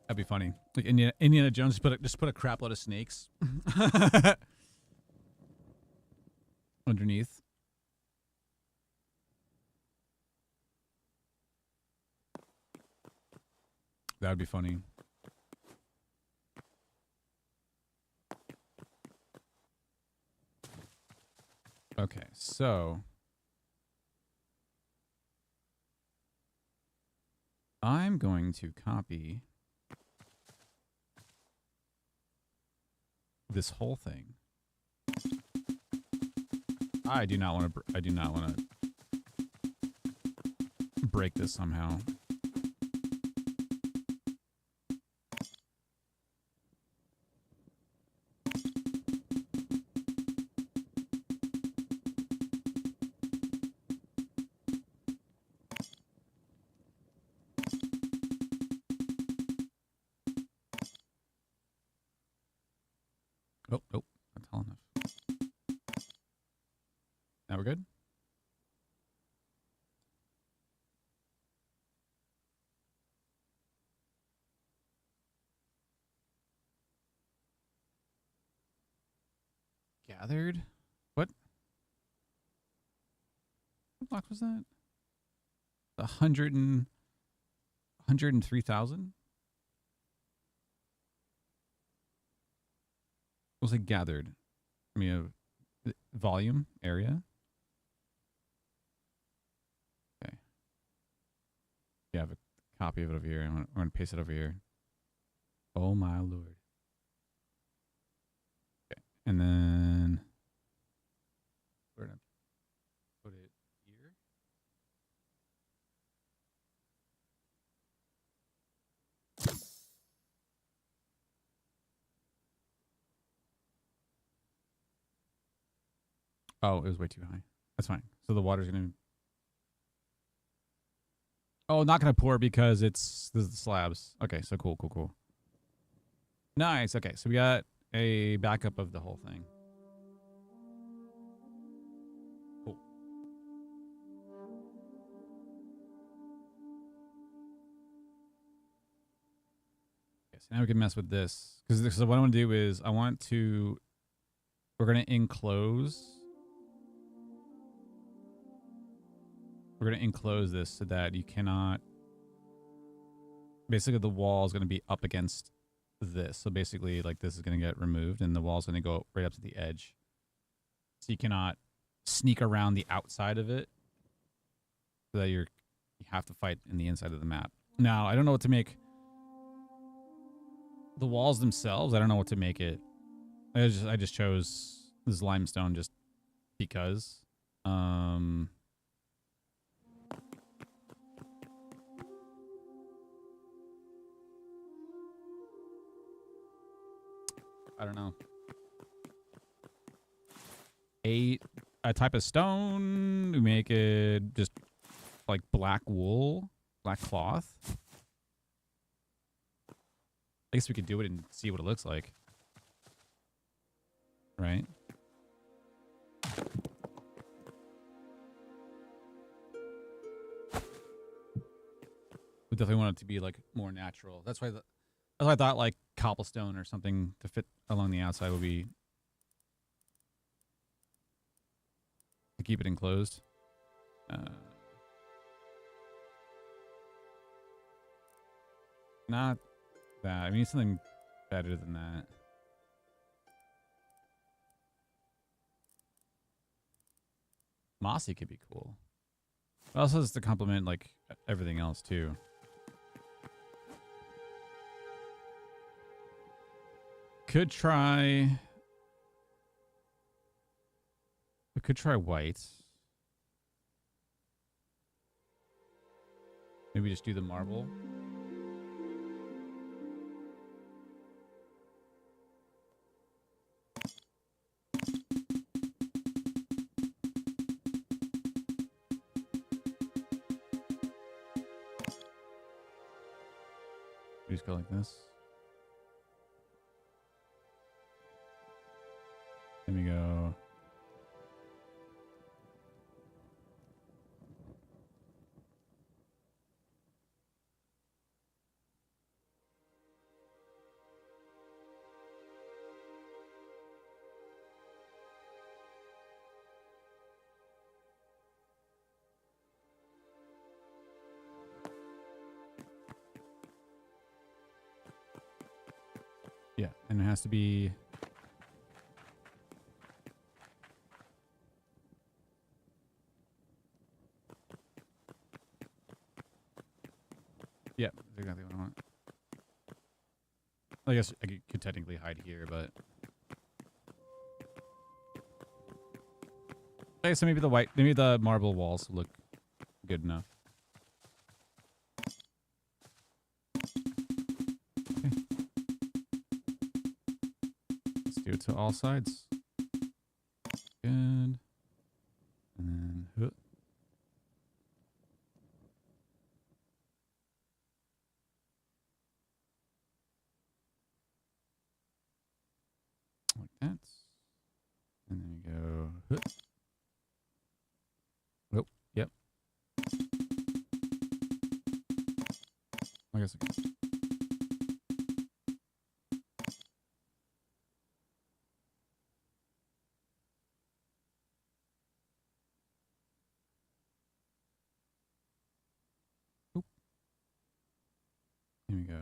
That'd be funny. Like Indiana Jones just put a crap load of snakes underneath. That would be funny. Okay, so I'm going to copy this whole thing. I do not want to break this somehow. Oh, not tall enough. Now we're good? Gathered? What block was that? 103,000? Was it gathered? I mean, volume area. Okay. copy of it over here. I'm gonna paste it over here. Oh my lord. Okay. And then we're gonna put it here. Oh, it was way too high. That's fine. So the water's gonna. Oh, not gonna pour because it's the slabs. Okay, so cool. Nice. Okay, so we got a backup of the whole thing. Cool. Okay, so now we can mess with this because what I want to do is we're gonna enclose. We're going to enclose this so that you cannot... Basically, the wall is going to be up against this. So basically, like, this is going to get removed, and the wall is going to go right up to the edge. So you cannot sneak around the outside of it. So that you have to fight in the inside of the map. Now, I don't know what to make... The walls themselves, I don't know what to make it. I just chose this limestone just because. I don't know. A type of stone. We make it just like black wool, black cloth. I guess we could do it and see what it looks like. Right? We definitely want it to be like more natural. That's why I thought like cobblestone or something to fit along the outside would be to keep it enclosed. Not that. I mean, something better than that. Mossy could be cool. It also has to complement like everything else too. Could try. We could try white. Maybe just do the marble. We just go like this. Then we go. Yeah, and it has to be. Yeah, that's exactly what I want. I guess I could technically hide here, but. Okay, so maybe the marble walls look good enough. Okay. Let's do it to all sides. Good. And then. Like that. And then you go. Oh, yep. I guess. Oop. Here we go.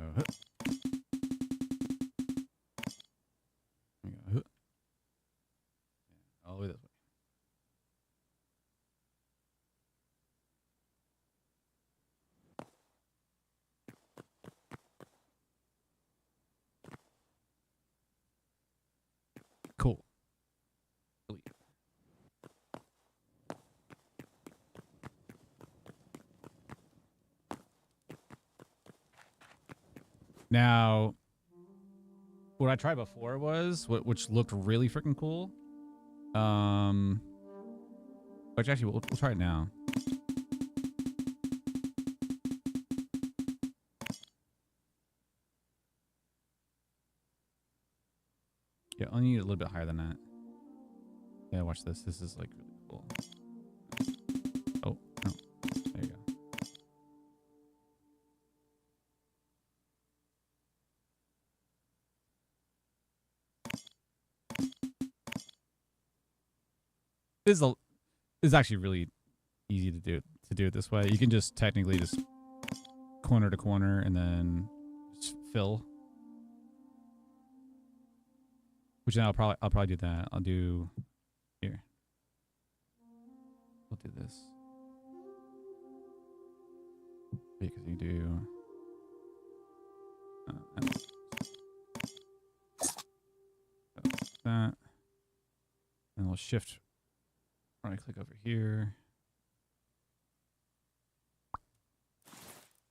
Here we go. All the way this way. Now, what I tried before was which looked really freaking cool. Which actually we'll try it now. Yeah, I'll need it a little bit higher than that. Yeah, watch this. This is like really cool. Oh, no. There you go. This is actually really easy to do it this way. You can just technically just corner to corner and then just fill. Which then I'll probably do that. I'll do here. We'll do this. Because you do that. And we'll shift right click over here.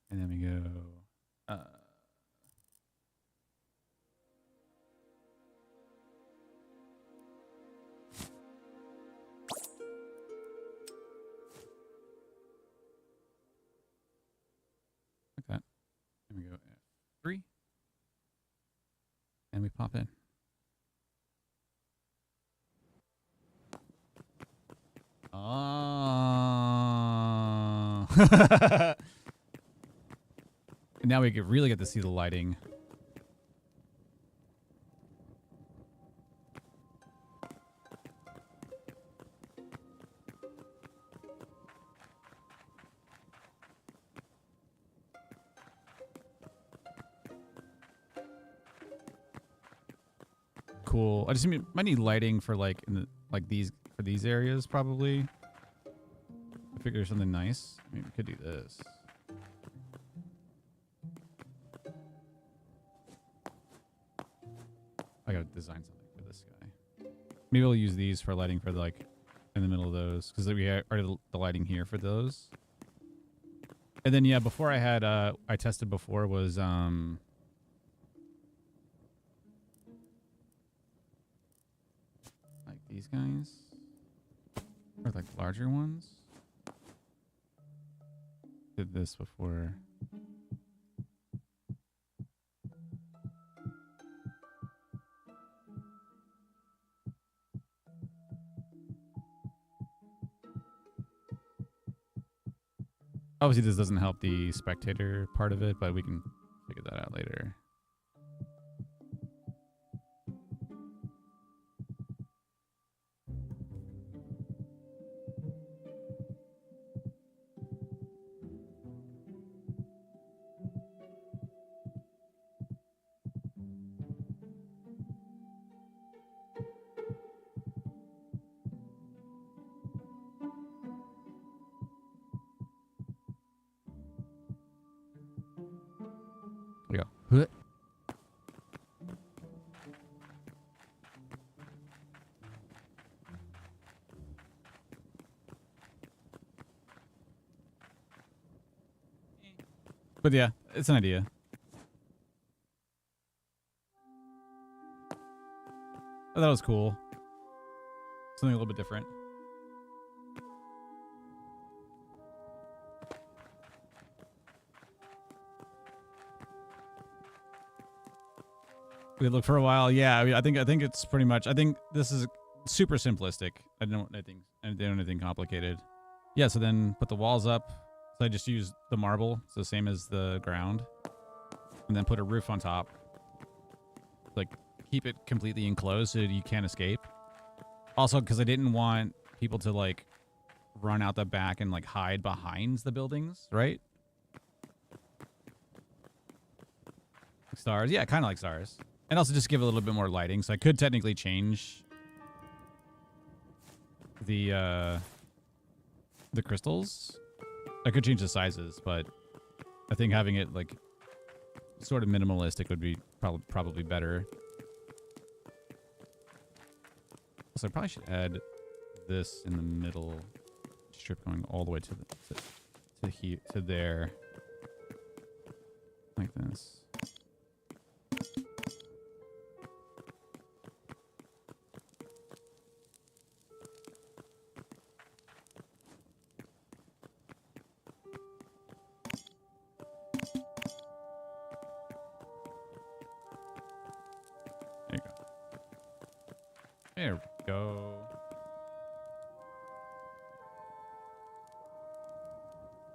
And then we go like that. And we go F3. And we pop in. Oh. And now we can really get to see the lighting. Cool. I just might need lighting for like for these areas probably. I figure something nice. I mean, we could do this. I gotta design something for this guy. Maybe we'll use these for lighting for like in the middle of those because we are the lighting here for those. And then yeah, before I had I tested before was like these guys or like larger ones. Did this before. Obviously, this doesn't help the spectator part of it, but we can figure that out later. Here we go. But yeah, it's an idea. I thought it was cool. Something a little bit different. We looked for a while. Yeah, I think it's pretty much. I think this is super simplistic. I don't do anything complicated. Yeah. So then put the walls up. So I just use the marble. It's the same as the ground, and then put a roof on top. Like keep it completely enclosed so you can't escape. Also, because I didn't want people to like run out the back and like hide behind the buildings, right? Like stars. Yeah, kind of like stars. And also just give it a little bit more lighting. So I could technically change the crystals. I could change the sizes, but I think having it like sort of minimalistic would be probably better. So I probably should add this in the middle strip going all the way to there. Like this. There we go.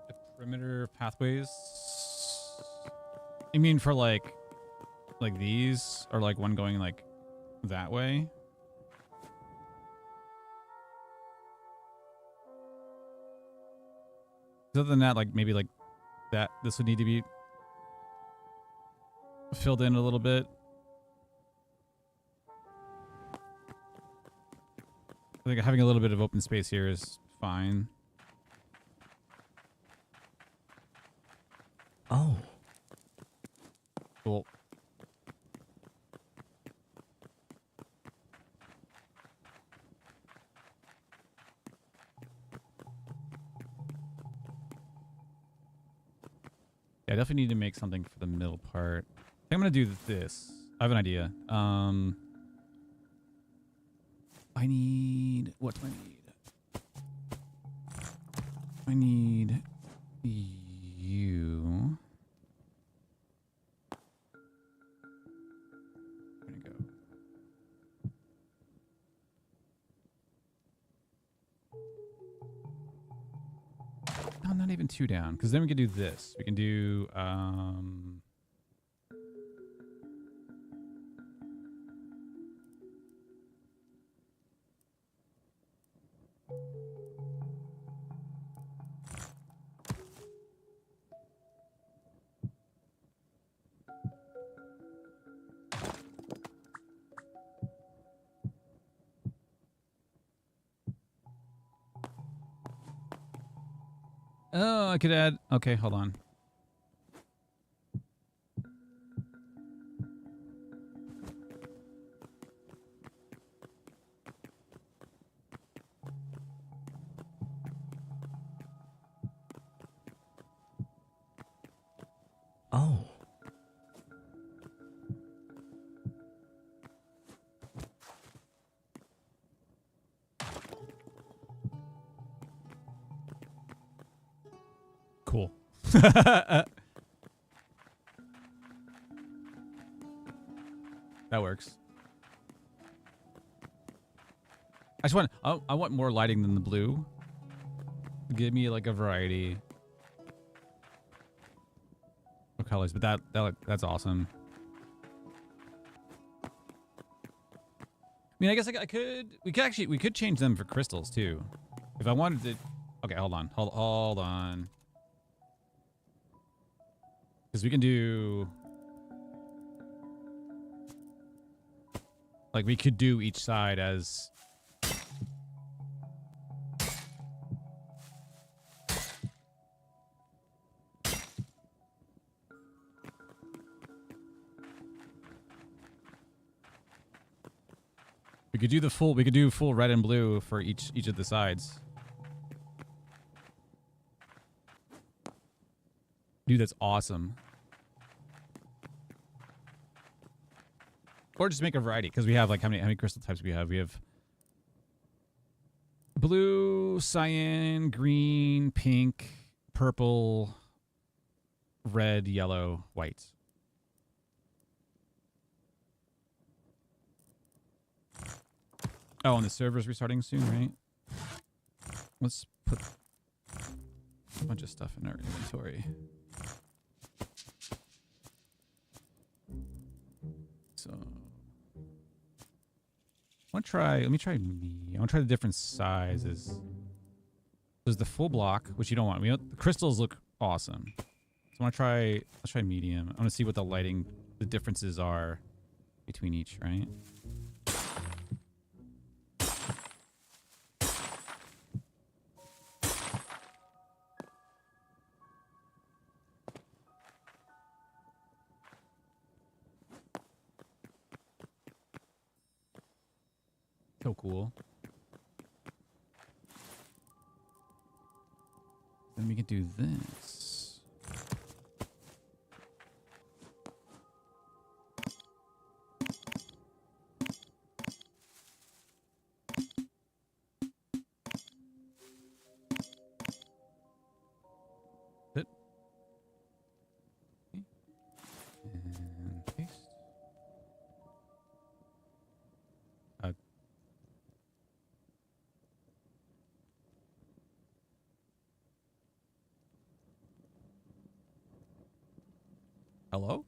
The perimeter pathways. You mean for like these, or like one going like that way? Other than that, like maybe like that, this would need to be filled in a little bit. I think having a little bit of open space here is fine. Oh. Cool. Yeah, I definitely need to make something for the middle part. I think I'm gonna do this. I have an idea. I need, what do I need? I need you. There you go. No, not even two down, because then we can do this. We can do, oh, I could add, okay, hold on. Oh. Cool. That works. I just want, I want more lighting than the blue. Give me like a variety of colors, but that's awesome. I mean, I guess we could change them for crystals too. If I wanted to, okay, hold on. Because we can do, like we could do each side as, we could do full red and blue for each of the sides. Dude, that's awesome. Or just make a variety, because we have like how many crystal types we have? We have blue, cyan, green, pink, purple, red, yellow, white. Oh, and the server's restarting soon, right? Let's put a bunch of stuff in our inventory. So, let me try me. I want to try the different sizes. There's the full block, which you don't want. The crystals look awesome. So let's try medium. I want to see what the differences are between each, right? So cool. Then we can do this. Sit. And paste. Hello?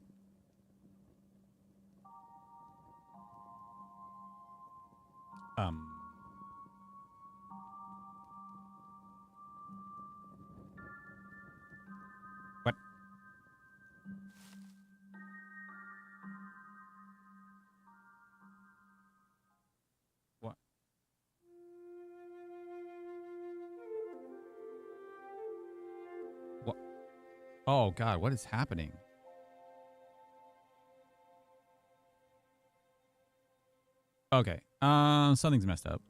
What? What? What? Oh God, what is happening? Okay. Something's messed up.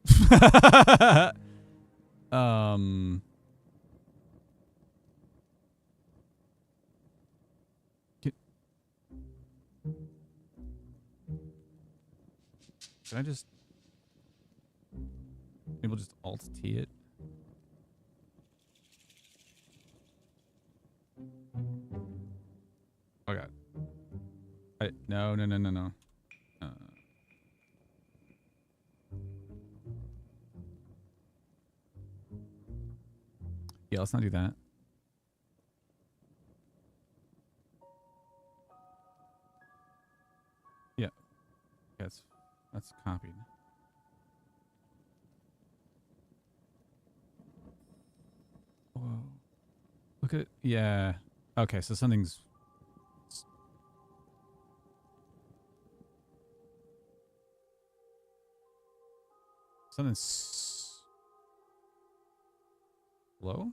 Can I just maybe we'll just alt T it? Oh God. No. Yeah, let's not do that. Yeah. That's copied. Whoa. Look at, yeah. Okay, so something's slow?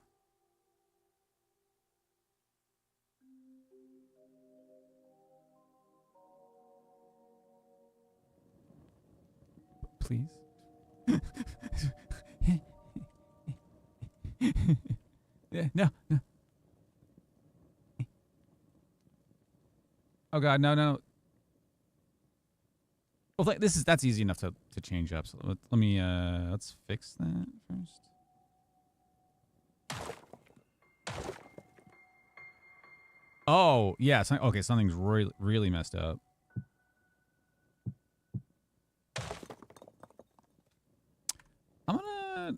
Please? Yeah, no. Oh God, no. Well, that's easy enough to change up. So let me let's fix that first. Oh yeah, okay. Something's really messed up. I'm gonna.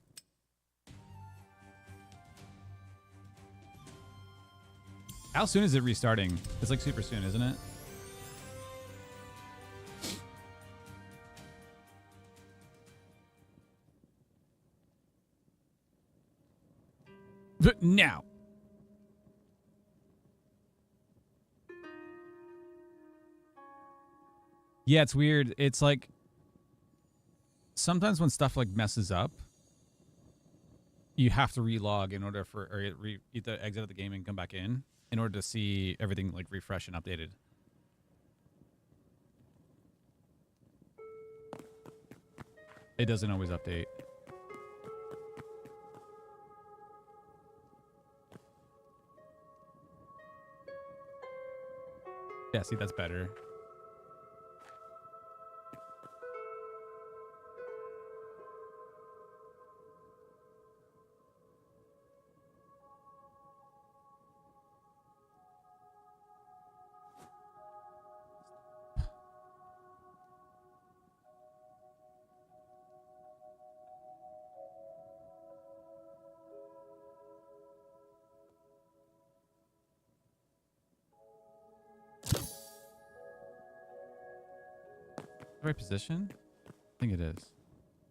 How soon is it restarting? It's like super soon, isn't it? But now. Yeah, it's weird. It's like sometimes when stuff like messes up, you have to relog in order for, or you have to exit the game and come back in order to see everything like refresh and updated. It doesn't always update. Yeah, see, that's better. Right position? I think it is.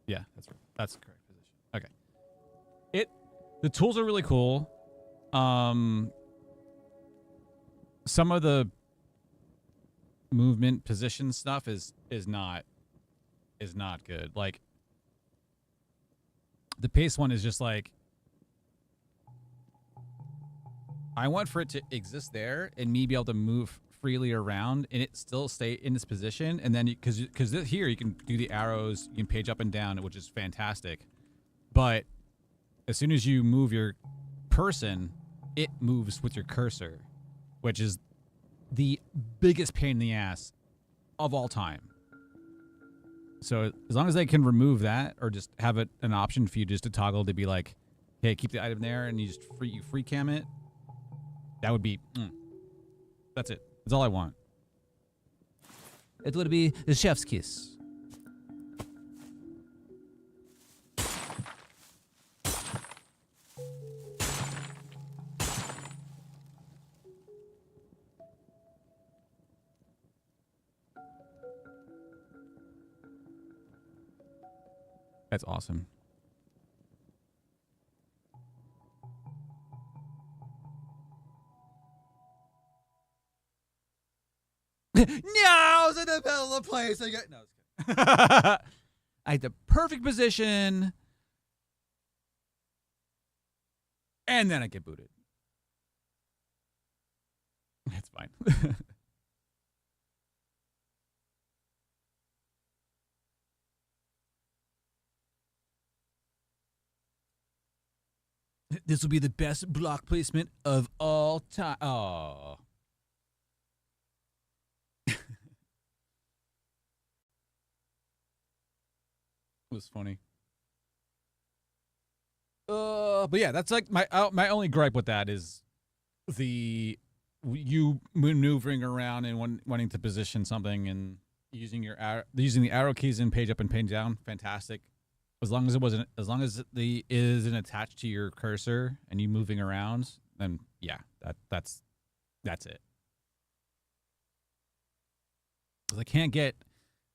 Yeah, that's right. That's the correct position. Okay. The tools are really cool. Some of the movement position stuff is not good. Like the pace one is just like I want for it to exist there and me be able to move freely around and it still stay in this position, and then because here you can do the arrows, you can page up and down, which is fantastic, but as soon as you move your person, it moves with your cursor, which is the biggest pain in the ass of all time. So as long as they can remove that or just have it an option for you just to toggle to be like, hey, keep the item there and you just free cam it, that would be that's it. That's all I want. It would be the chef's kiss. That's awesome. No, I was in the middle of the place. I got no. I had the perfect position, and then I get booted. It's fine. This will be the best block placement of all time. Oh. It was funny. But yeah, that's like my only gripe with that is you maneuvering around and wanting to position something and using the arrow keys and page up and page down. Fantastic. As long as it isn't attached to your cursor and you moving around, then yeah, that's it. Because I can't get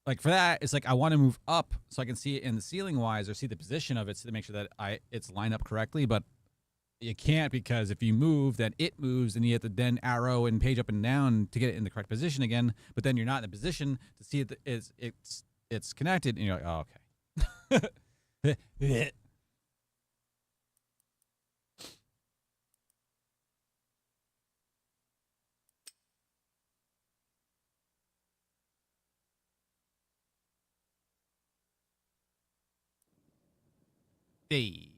like for that, it's like I want to move up so I can see it in the ceiling wise or see the position of it to make sure that it's lined up correctly, but you can't because if you move, then it moves and you have to then arrow and page up and down to get it in the correct position again, but then you're not in a position to see it's connected and you're like, oh, okay. Hey.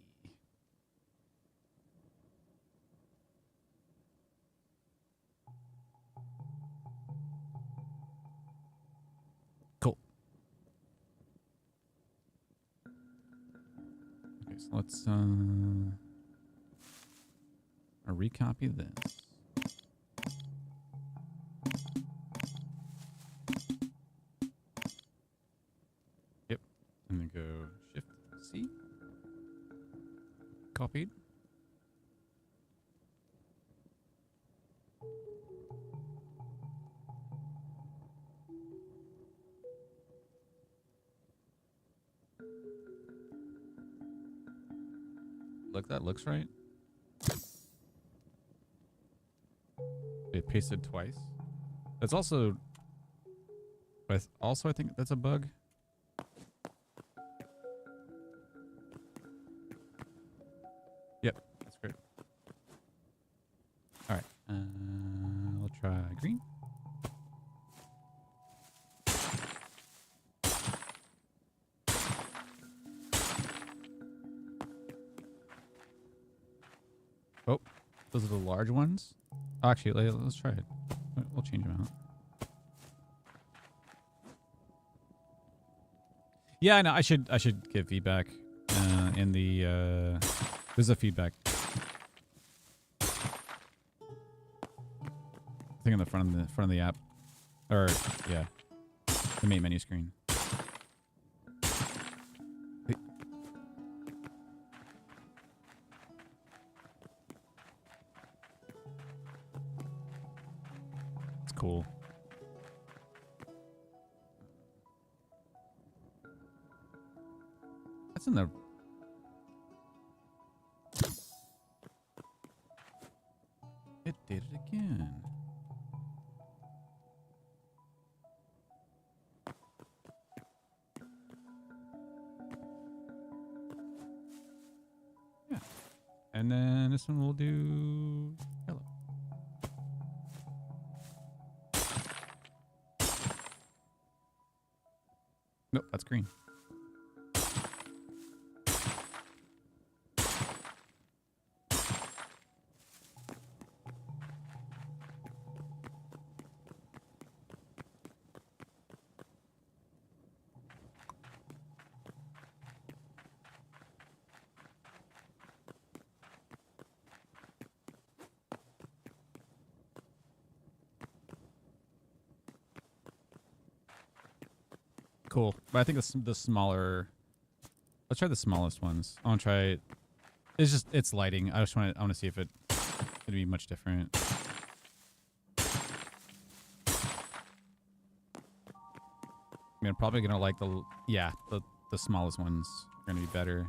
Cool. Okay, so let's recopy this. Yep. And then go Shift C. Copied. Look, that looks right. It pasted twice. That's also I think that's a bug. Yep, that's great. All right, we'll try green. Oh, those are the large ones. Actually, let's try it. We'll change them out. Yeah, I know. I should give feedback in the. There's a feedback thing on the front of the app, or yeah, the main menu screen. It's cool. That's in the. It did it again. Yeah. And then this one we'll do yellow. Nope, that's green. Cool, but I think the smaller. Let's try the smallest ones. I want to try. It's lighting. I want to see if it'd be much different. I mean, I'm probably gonna like the smallest ones gonna be better.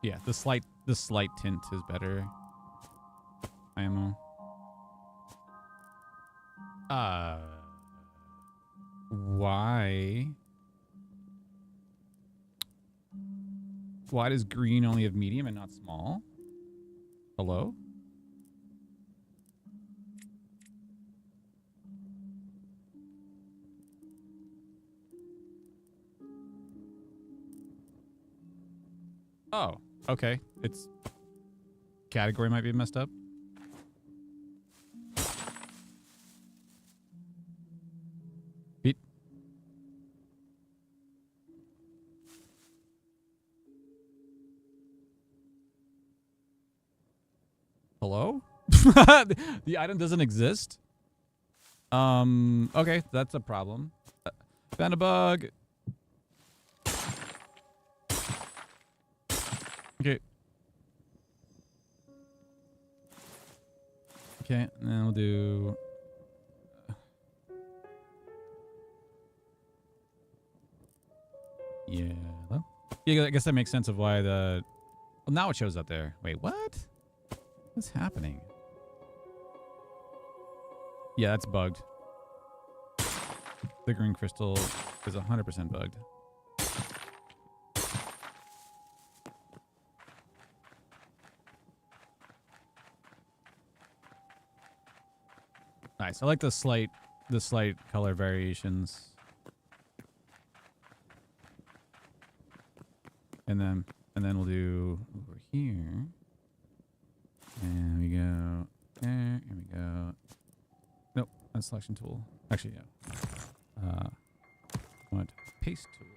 Yeah, the slight tint is better. IMO. Why? Why does green only have medium and not small? Hello? Oh, okay. Its category might be messed up. Beat. Hello? The item doesn't exist? Okay, that's a problem. Found a bug. Okay. Okay, and then we'll do... Yellow. Yeah, I guess that makes sense of why the... Well, now it shows up there. Wait, what? What's happening? Yeah, that's bugged. The green crystal is 100% bugged. Nice. I like the slight color variations. And then we'll do over here. And we go there, and we go. Nope, that's selection tool. Actually, yeah. Want paste tool.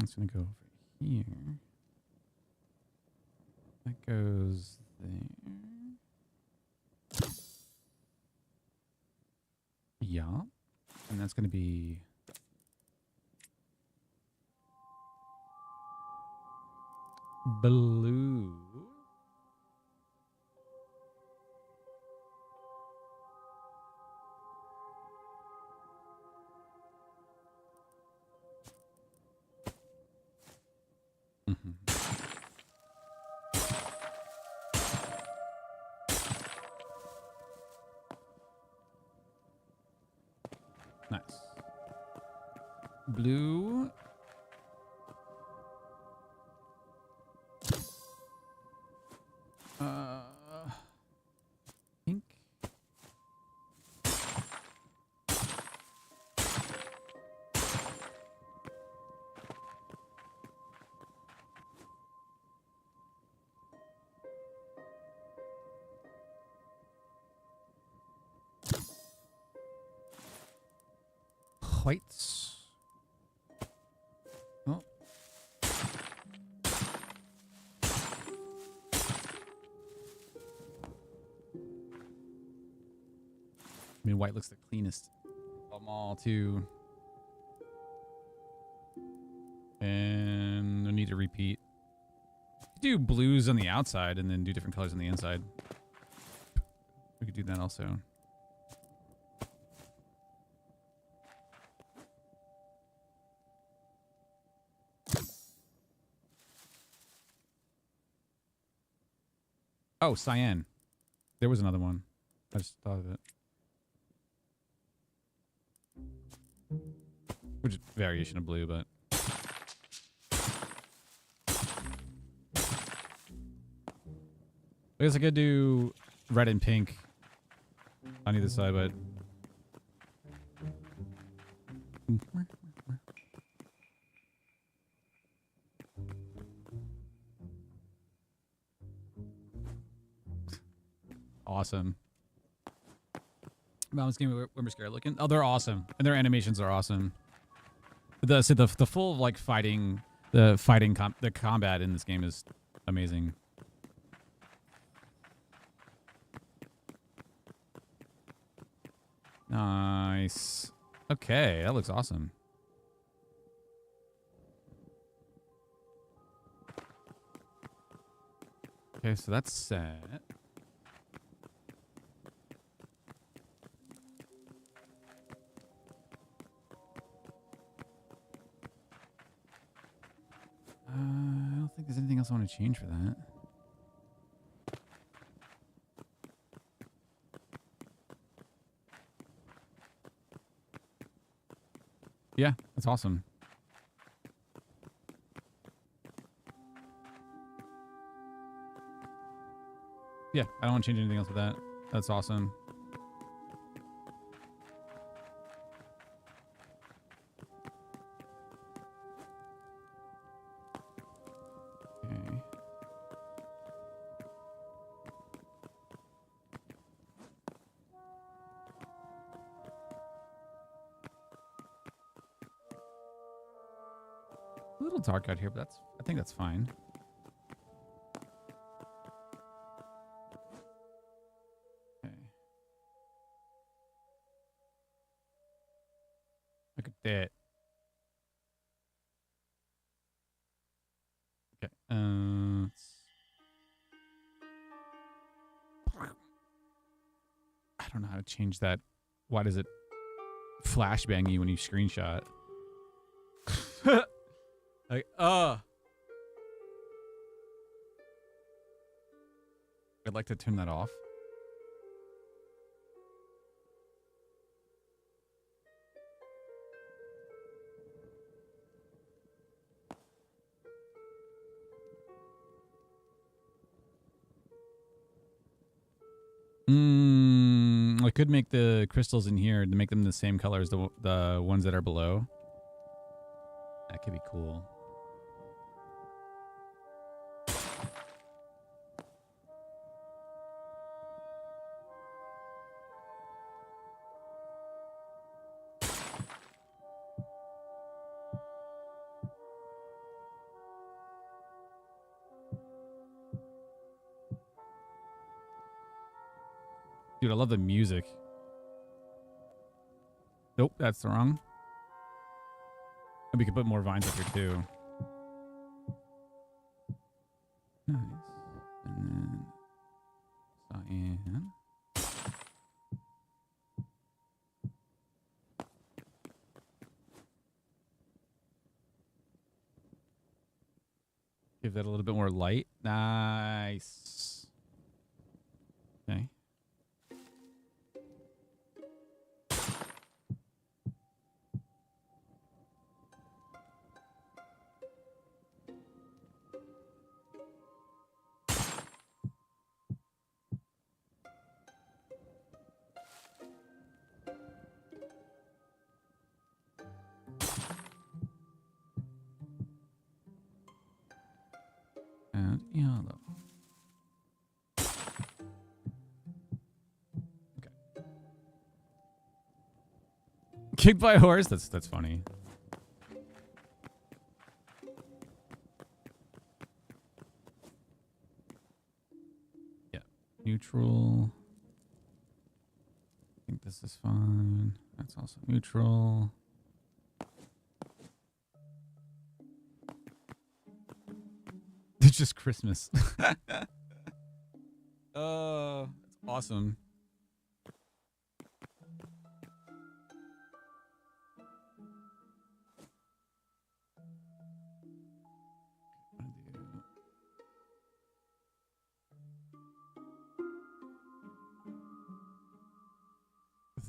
It's gonna go over here. That goes there. Yeah. And that's gonna be blue. Mm-hmm. Nice. Blue. Pink. Whites. Oh. I mean, white looks the cleanest of them all, too. And no need to repeat. Do blues on the outside and then do different colors on the inside. We could do that also. Oh, cyan. There was another one. I just thought of it. Which is variation of blue, but... I guess I could do red and pink on either side, but... Awesome. Mom's game we're scared looking. Oh, they're awesome. And their animations are awesome. The full like fighting the combat in this game is amazing. Nice. Okay, that looks awesome. Okay, so that's set. I don't think there's anything else I want to change for that. Yeah, that's awesome. Yeah, I don't want to change anything else with that. That's awesome. Okay. A little dark out here, but I think that's fine. Okay. Look at that. Okay. I don't know how to change that. Why does it flashbang you when you screenshot? Like, I'd like to turn that off. I could make the crystals in here to make them the same color as the ones that are below. That could be cool. Dude, I love the music. Nope, that's wrong. And we could put more vines up here too. Nice. And then cyan. Give that a little bit more light. Nice. Okay. And yellow. Okay. Kicked by a horse? That's funny. Yeah. Neutral. I think this is fine. That's also neutral. It's just Christmas. Oh, that's awesome.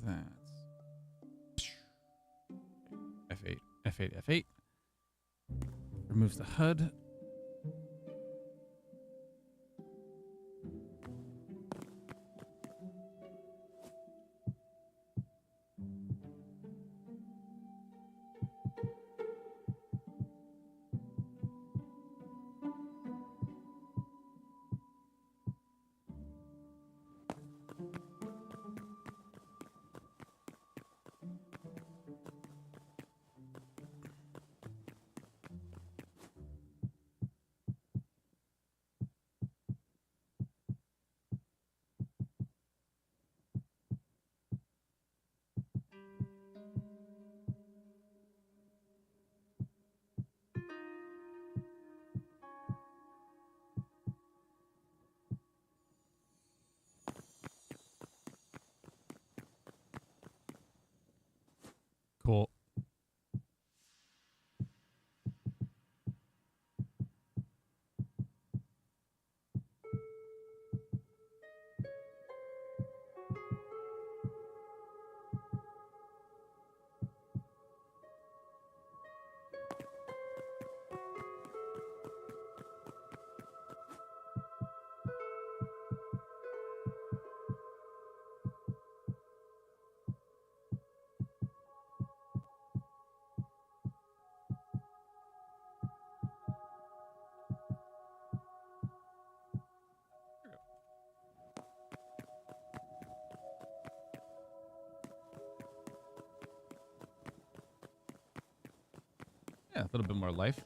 That. F8, F8, F8. Removes the HUD. Yeah, a little bit more life.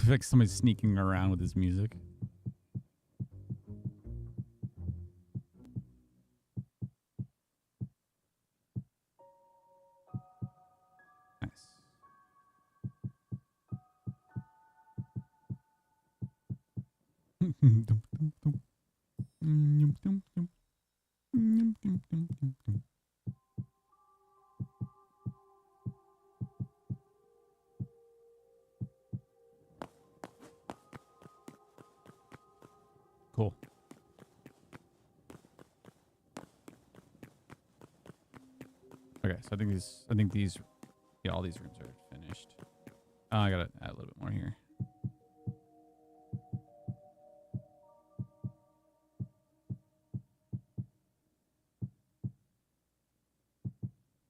Like somebody's sneaking around with his music. Cool. Okay, so I think these, yeah, all these rooms are finished. I gotta add a little bit more here.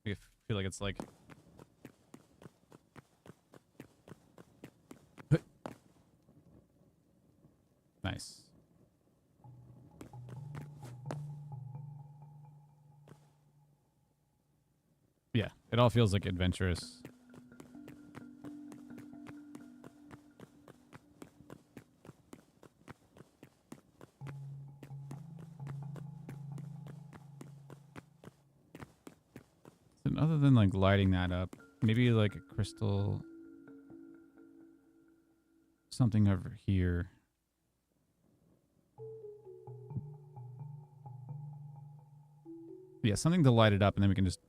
I feel like it's like nice. Yeah, it all feels like adventurous. And other than like lighting that up, maybe like a crystal, something over here. Yeah, something to light it up, and then we can just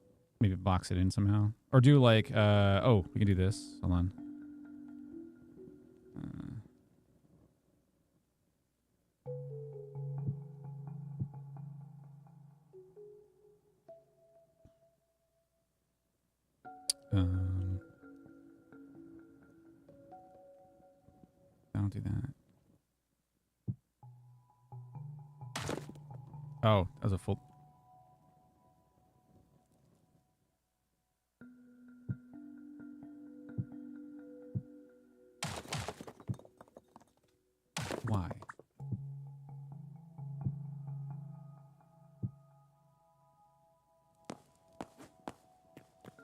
maybe box it in somehow. Or do like, oh, we can do this. Hold on. Don't do that. Oh, that was a full... Why?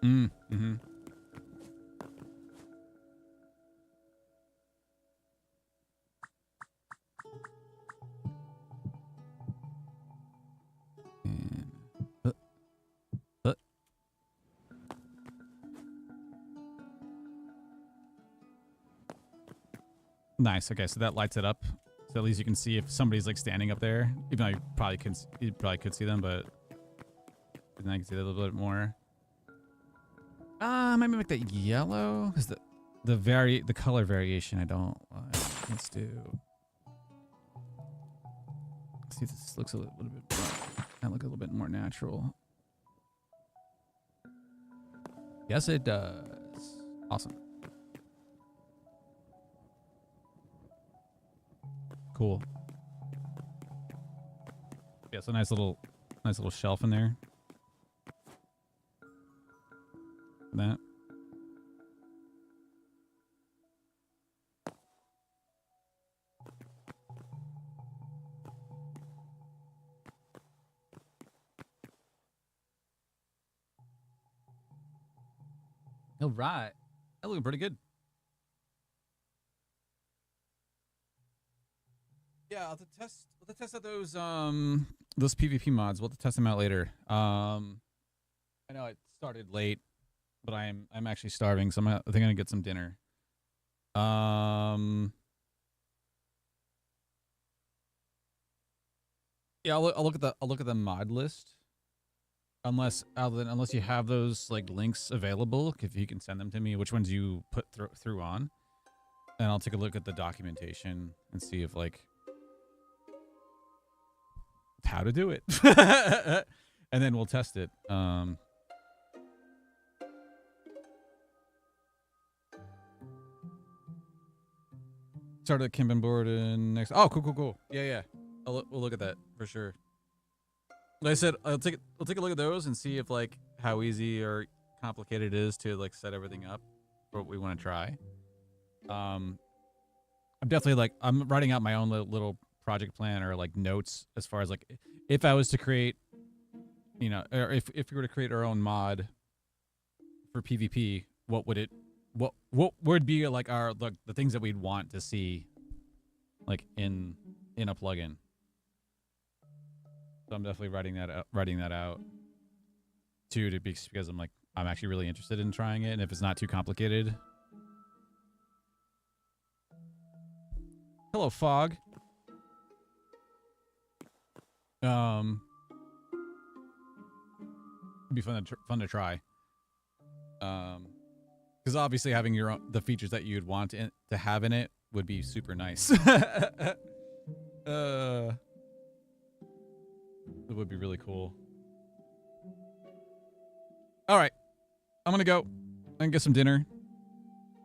Mm-hmm. Nice. Okay, so that lights it up. So at least you can see if somebody's like standing up there. Even though you probably could see them, but then I can see that a little bit more. Maybe make that yellow. Because the color variation I don't like. Let's do. Let's see if this looks a little bit that look a little bit more natural. Yes, it does. Awesome. Cool. Yeah, it's a nice little shelf in there. That. All right. That looking pretty good. Yeah, I'll have to test out those PvP mods. We'll have to test them out later. I know I started late, but I'm actually starving, so I think I'm gonna get some dinner. Yeah, I'll look at the mod list. Unless you have those like links available, if you can send them to me, which ones you put through on. And I'll take a look at the documentation and see if like how to do it. And then we'll test it. Start the Kimben board and next. Oh, cool. Yeah. We'll look at that for sure. Like I said, I'll take a look at those and see if like how easy or complicated it is to like set everything up for what we want to try. I'm definitely like I'm writing out my own little project plan or like notes as far as like if I was to create, you know, or if we were to create our own mod for PvP, what would be like our like the things that we'd want to see like in a plugin. So I'm definitely writing that out too, because I'm actually really interested in trying it, and if it's not too complicated. Hello, Fog. It'd be fun to try. Because obviously having the features that you'd want to have in it would be super nice. It would be really cool. All right, I'm gonna go and get some dinner,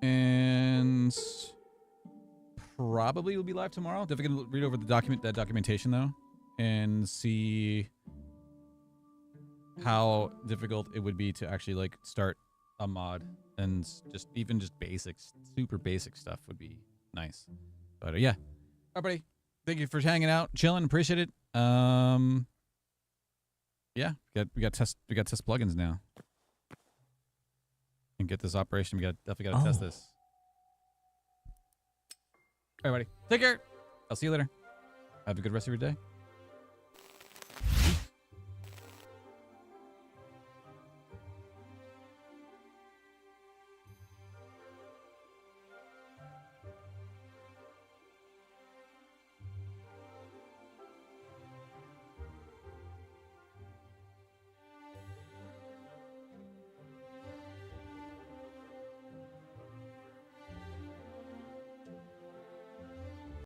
and probably we'll be live tomorrow. Definitely gonna read over that documentation though, and see how difficult it would be to actually like start a mod, and just basics, super basic stuff would be nice. But yeah, all right, buddy. Thank you for hanging out, chilling. Appreciate it. Yeah, we got test plugins now, and get this operation. We definitely got to test this. All right, buddy. Take care. I'll see you later. Have a good rest of your day.